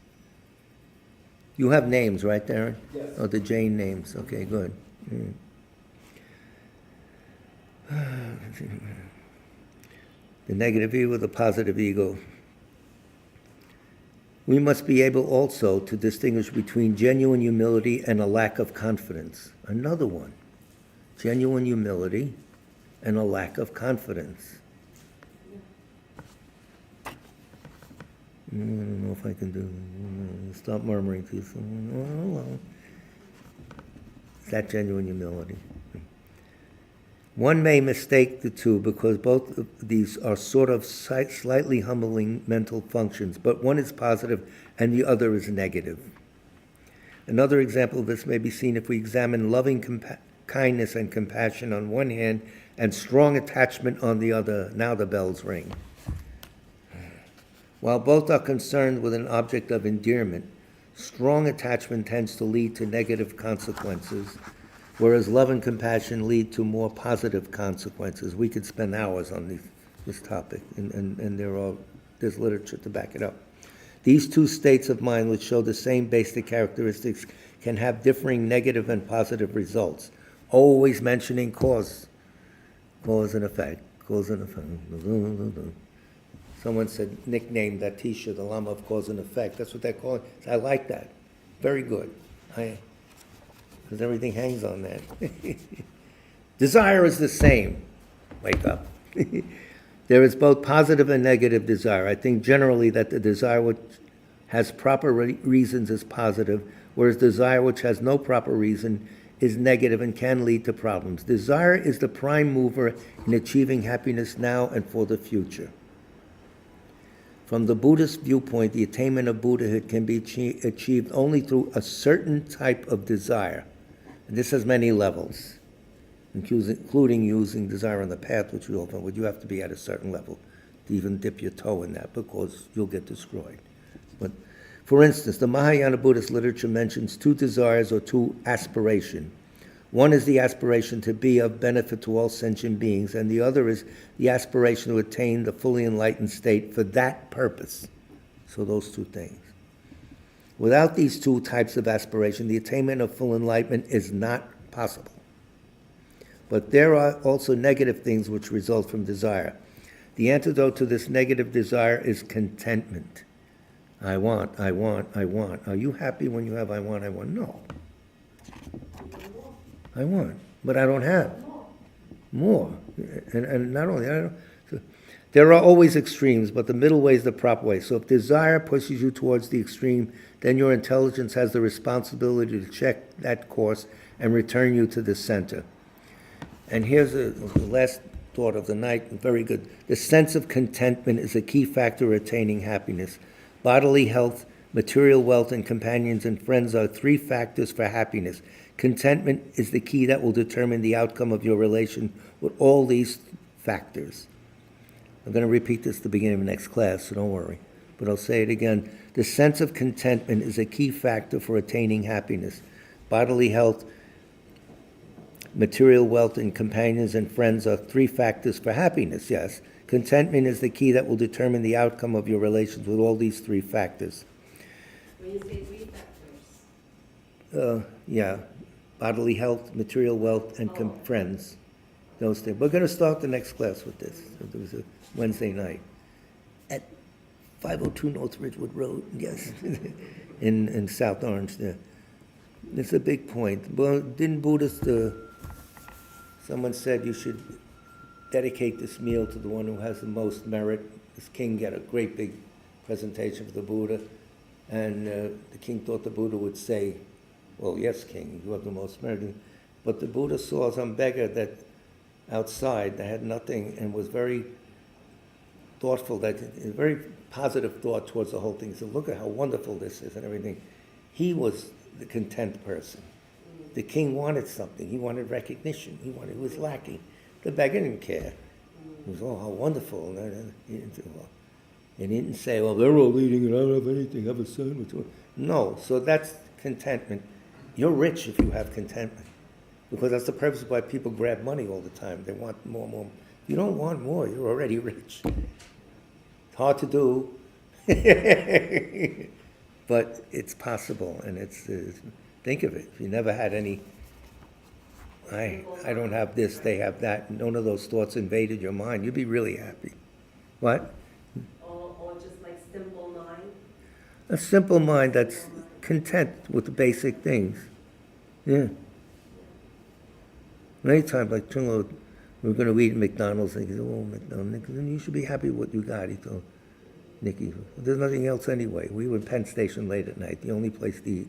You have names, right, Darren? Yes. Oh, the Jane names. Okay, good. The negative ego, the positive ego. We must be able also to distinguish between genuine humility and a lack of confidence. Another one. Genuine humility and a lack of confidence. I don't know if I can do it. Stop murmuring to you. Is that genuine humility? One may mistake the two because both of these are sort of slightly humbling mental functions, but one is positive and the other is negative. Another example of this may be seen if we examine loving kindness and compassion on one hand and strong attachment on the other. Now the bells ring. While both are concerned with an object of endearment, strong attachment tends to lead to negative consequences, whereas love and compassion lead to more positive consequences. We could spend hours on this topic, and there's literature to back it up. These two states of mind, which show the same basic characteristics, can have differing negative and positive results. Always mentioning cause and effect, cause and effect. Someone said, nicknamed that T-shirt, the Lama of Cause and Effect. That's what they call it. I like that. Very good. Because everything hangs on that. Desire is the same. Wake up. There is both positive and negative desire. I think generally that the desire which has proper reasons is positive, whereas desire which has no proper reason is negative and can lead to problems. Desire is the prime mover in achieving happiness now and for the future. From the Buddhist viewpoint, the attainment of Buddhahood can be achieved only through a certain type of desire. And this has many levels, including using desire on the path, which we often would. You have to be at a certain level to even dip your toe in that, because you'll get destroyed. But for instance, the Mahayana Buddhist literature mentions two desires or two aspirations. One is the aspiration to be of benefit to all sentient beings, and the other is the aspiration to attain the fully enlightened state for that purpose. So those two things. Without these two types of aspiration, the attainment of full enlightenment is not possible. But there are also negative things which result from desire. The antidote to this negative desire is contentment. I want, I want, I want. Are you happy when you have I want, I want? No. I want, but I don't have. More. And not only, I don't, so there are always extremes, but the middle way is the proper way. So if desire pushes you towards the extreme, then your intelligence has the responsibility to check that course and return you to the center. And here's the last thought of the night, very good. The sense of contentment is a key factor attaining happiness. Bodily health, material wealth, and companions and friends are three factors for happiness. Contentment is the key that will determine the outcome of your relation with all these factors. I'm going to repeat this at the beginning of the next class, so don't worry. But I'll say it again. The sense of contentment is a key factor for attaining happiness. Bodily health, material wealth, and companions and friends are three factors for happiness, yes. Contentment is the key that will determine the outcome of your relations with all these three factors. When you say three factors, Yeah, bodily health, material wealth, and friends. Those things. We're going to start the next class with this. It was a Wednesday night at 502 North Ridgewood Road, yes, in South Orange there. It's a big point. Well, didn't Buddhists, someone said you should dedicate this meal to the one who has the most merit. This king got a great big presentation for the Buddha, and the king thought the Buddha would say, well, yes, king, you have the most merit. But the Buddha saw some beggar that outside that had nothing and was very thoughtful, that a very positive thought towards the whole thing. He said, look at how wonderful this is and everything. He was the content person. The king wanted something. He wanted recognition. He was lacking. The beggar didn't care. He was, oh, how wonderful. And he didn't say, well, they're all eating and I don't have anything. Have a sandwich. No, so that's contentment. You're rich if you have contentment. Because that's the purpose why people grab money all the time. They want more, more. You don't want more. You're already rich. It's hard to do. But it's possible. And it's think of it. If you never had any, I don't have this, they have that. None of those thoughts invaded your mind. You'd be really happy. What? or just like simple mind? A simple mind that's content with the basic things. Yeah. Many times, like Chungo, we're going to eat at McDonald's, and he said, oh, McDonald's, you should be happy with what you got. He told Nikki, there's nothing else anyway. We were in Penn Station late at night, the only place to eat.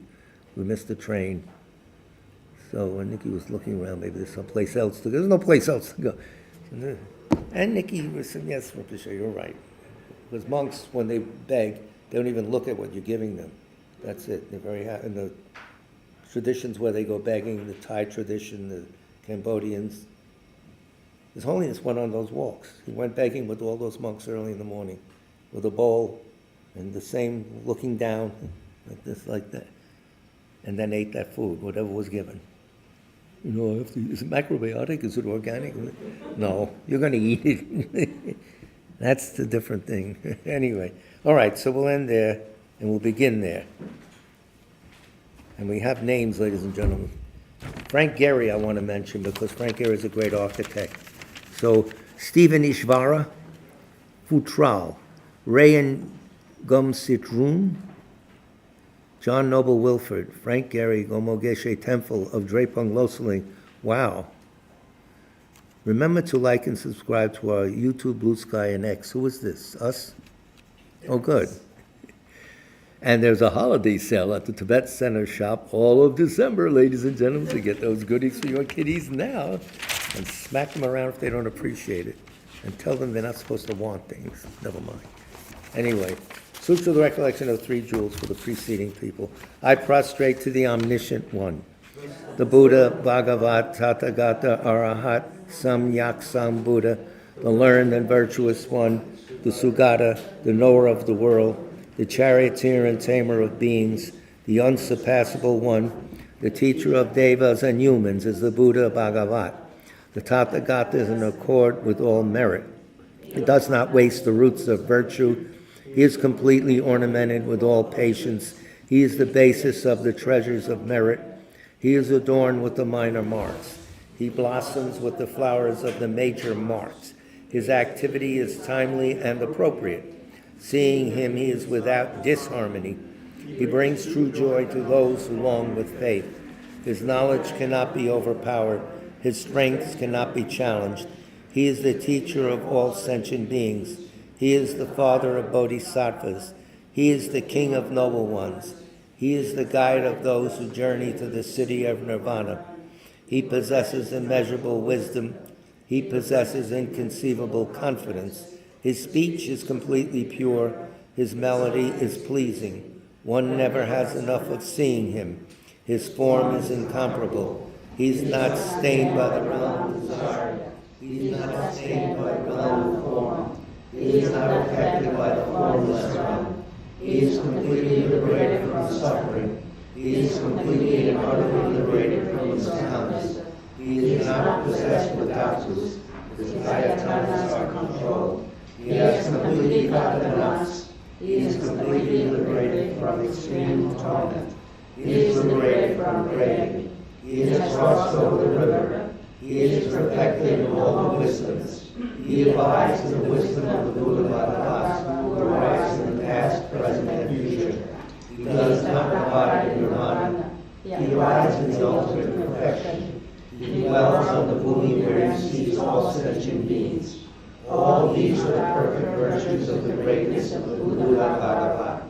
We missed the train. So Nikki was looking around, maybe there's someplace else to go. There's no place else to go. And Nikki was saying, yes, Patricia, you're right. Because monks, when they beg, they don't even look at what you're giving them. That's it. They're very happy. And the traditions where they go begging, the Thai tradition, the Cambodians, His Holiness went on those walks. He went begging with all those monks early in the morning with a bowl and the same looking down, like this, like that, and then ate that food, whatever was given. You know, is it macrobiotic? Is it organic? No, you're going to eat it. That's the different thing. Anyway, all right, so we'll end there, and we'll begin there. And we have names, ladies and gentlemen. Frank Gehry I want to mention, because Frank Gehry is a great architect. So, Stephen Ishvara, Futral, Rayan Gumsitrun, John Noble Wilford, Frank Gehry, Gomogeshe Temple of Drepung Loseling. Wow. Remember to like and subscribe to our YouTube, Blue Sky, and X. Who is this? Us? Oh, good. And there's a holiday sale at the Tibet Center shop all of December, ladies and gentlemen, to get those goodies for your kiddies now and smack them around if they don't appreciate it and tell them they're not supposed to want things. Never mind. Anyway, Sutra of the Recollection of Three Jewels for the preceding people. I prostrate to the Omniscient One, the Buddha, Bhagavat, Tathagata, Arahat, Samyak Sambuddha, the learned and virtuous one, the Sugata, the knower of the world, the charioteer and tamer of beings, the unsurpassable one, the teacher of devas and humans is the Buddha Bhagavat. The Tathagata is in accord with all merit. He does not waste the roots of virtue. He is completely ornamented with all patience. He is the basis of the treasures of merit. He is adorned with the minor marks. He blossoms with the flowers of the major marks. His activity is timely and appropriate. Seeing him, he is without disharmony. He brings true joy to those who long with faith. His knowledge cannot be overpowered. His strengths cannot be challenged. He is the teacher of all sentient beings. He is the father of bodhisattvas. He is the king of noble ones. He is the guide of those who journey to the city of nirvana. He possesses immeasurable wisdom. He possesses inconceivable confidence. His speech is completely pure. His melody is pleasing. One never has enough of seeing him. His form is incomparable. He's not stained by the realm of desire. He's not stained by the realm of form. He is not affected by the formless realm. He is completely liberated from suffering. He is completely and utterly liberated from his talents. He is not possessed with doubts. His ayatanas are controlled. He has completely cut the knots. He is completely liberated from extreme torment. He is liberated from craving. He has crossed over the river. He is perfected in all the wisdoms. He abides in the wisdom of the Buddha Bhagavats who arise in the past, present, and future. He does not abide in nirvana. He abides in the ultimate perfection. He dwells on the Bhumi where he sees all sentient beings. All these are the perfect virtues of the greatness of the Buddha Bhagavat.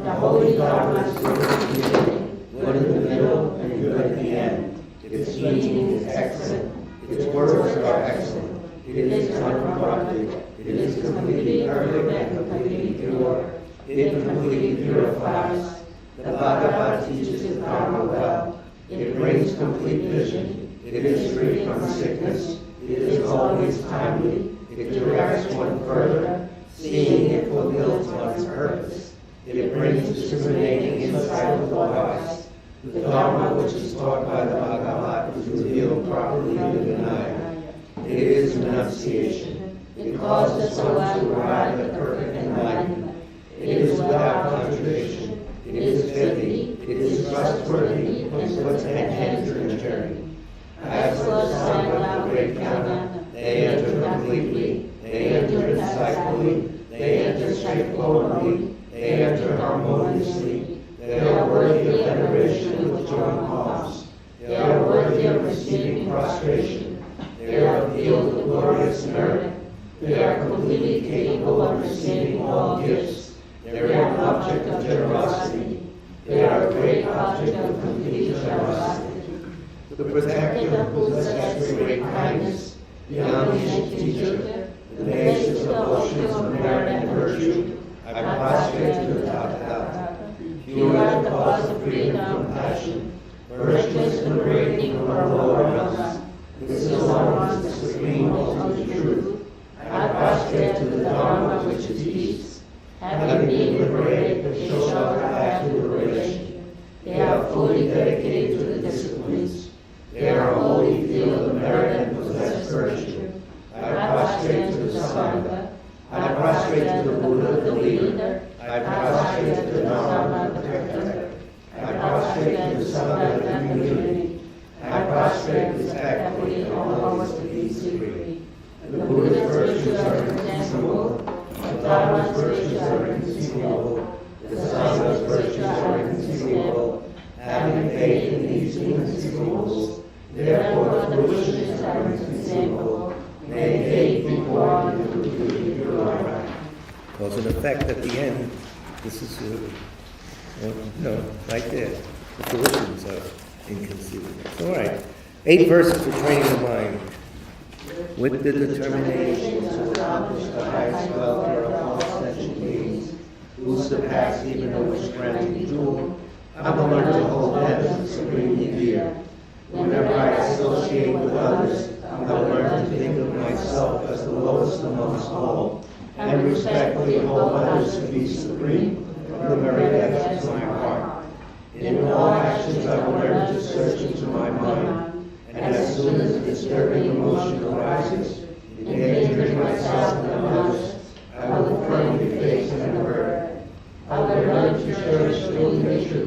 The holy Dharma is good at the beginning, good in the middle, and good at the end. Its meaning is excellent. Its words are excellent. It is uncorrupted. It is completely perfect and completely pure. It completely purifies. The Bhagavat teaches the Dharma well. It brings complete vision. It is free from sickness. It is always timely. It directs one further. Seeing it fulfills one's purpose. It brings discriminating insight with the wise. The Dharma which is taught by the Bhagavat is revealed properly to the Vinaya. It is renunciation. It causes the soul to arrive at perfect enlightenment. It is without contradiction. It is pithy. It is trustworthy, and puts an end to the journey. As for the Sangha of the great Gana, they enter completely, they enter insightfully, they enter straightforwardly, they enter harmoniously. They are worthy of veneration with joint palms. They are worthy of receiving prostration. They are revealed with glorious merit. They are completely capable of receiving all gifts. They are an object of generosity. They are a great object of complete generosity. The protector who possesses great kindness, the omniscient teacher, the basis of oceans of merit and virtue, I prostrate to the top out. Pure at the cause of freedom from passion, virtuous and liberating from our lower realms. This is one the supreme ultimate truth. I prostrate to the Dharma which is peace. Having been liberated, they show the path to liberation. They are fully dedicated to the disciplines. They are a holy field of merit and possess virtue. I prostrate to the Sangha. I prostrate to the Buddha, the leader. I prostrate to the Dharma, the protector. I prostrate to the Sangha, the community. I prostrate respectfully in all hours to be free. The Buddha's virtues are inconceivable. The Dharma's virtues are inconceivable. The Sangha's virtues are inconceivable. Having faith in these inconceivables, therefore the wishes are inconceivable. May faith be born into completely pure life. Cause and effect at the end. This is, right there. The fruitions are inconceivable. All right. 8 verses for training the mind. With the determination to accomplish the highest welfare of all sentient beings, who surpass even the most granting jewel, I will learn to hold them supremely dear. Whenever I associate with others, I will learn to think of myself as the lowest amongst all, and respectfully hold others to be supreme from the very depths of my heart. In all actions I will learn to search into my mind, and as soon as a disturbing emotion arises, endangering myself and others, I will firmly face and avert. I will learn to cherish the nature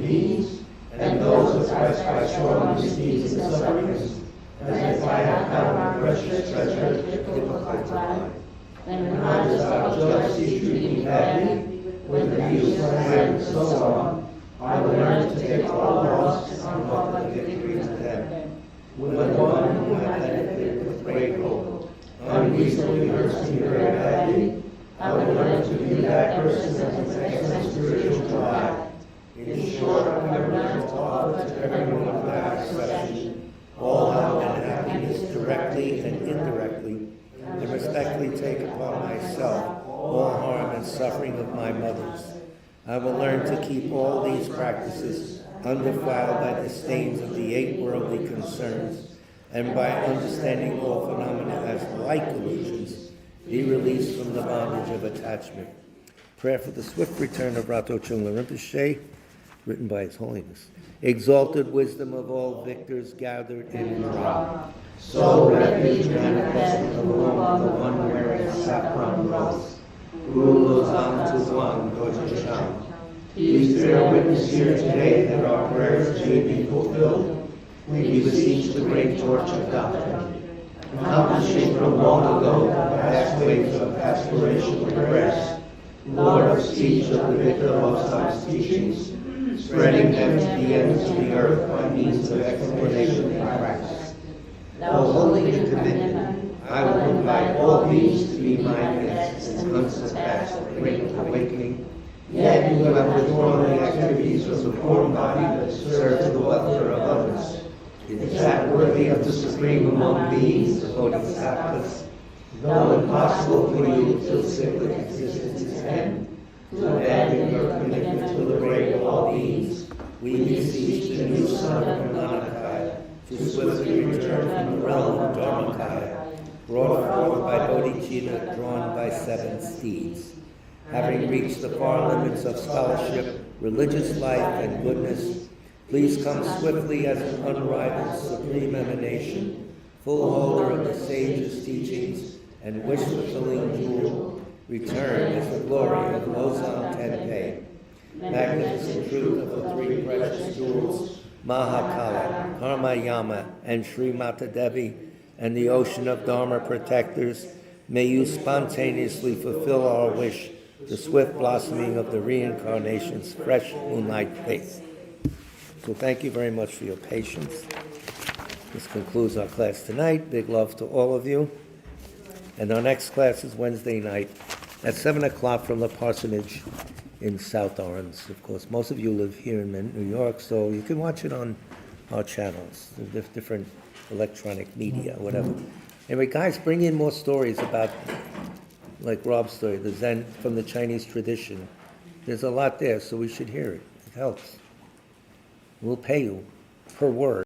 his needs and sufferings, as if I had found a precious treasure difficult to find. When others thou jealously treat me badly, when the views my hand so long, I will learn to take all loss and offer victory to them. When one who I benefit with great hope unreasonably hurts me very badly, I will learn to view that person as an excellent spiritual guide. In short, I will learn to offer to everyone without exception all help and happiness directly and indirectly, and respectfully take upon myself all harm and suffering of my mothers. I will learn to keep all these practices undefiled by the stains of the 8 worldly concerns, and by understanding all phenomena as like illusions, be released from the bondage of attachment. Prayer for the swift return of Rato Chungla Rinpoche, written by His Holiness. Exalted wisdom of all victors gathered in Ra. So refuge manifested along the one wearing saffron rose. Ulu Zang Tu Zhuang Doja Chang. Please bear witness here today that our prayers may be fulfilled. We beseech the great torch of doctrine, accomplishing from long ago the vast waves of aspiration progress. Lord of speech of the victor of Losang's teachings, spreading them to the ends of the earth by means of explanation and practice. Thou holy and commitment, I will invite all beings to be my guests and unsurpassed great awakening. Yet you have withdrawn the activities of the form body that serve to the welfare of others. Is that worthy of the supreme among beings, the Bodhisattvas? Though impossible for you till cyclic existence's end, to abandon your commitment to liberate all beings, we beseech the new son of Nanakai to swiftly return from the realm of Dharmakaya, brought forth by Bodhicitta drawn by 7 steeds. Having reached the far limits of scholarship, religious life, and goodness, please come swiftly as an unrivaled supreme emanation, full holder of the sage's teachings, and wish-fulfilling jewel, return as the glory of Losang Tenpei. Magnificent truth of the 3 precious jewels, Mahakala, Karmayama, and Sri Mata Devi, and the ocean of Dharma protectors, may you spontaneously fulfill our wish, the swift blossoming of the reincarnation's fresh moonlight face. So thank you very much for your patience. This concludes our class tonight. Big love to all of you. And our next class is Wednesday night at 7 o'clock from the parsonage in South Orange. Of course, most of you live here in New York, so you can watch it on our channels, the different electronic media, whatever. Anyway, guys, bring in more stories about, like Rob's story, the Zen from the Chinese tradition. There's a lot there, so we should hear it. It helps. We'll pay you per word.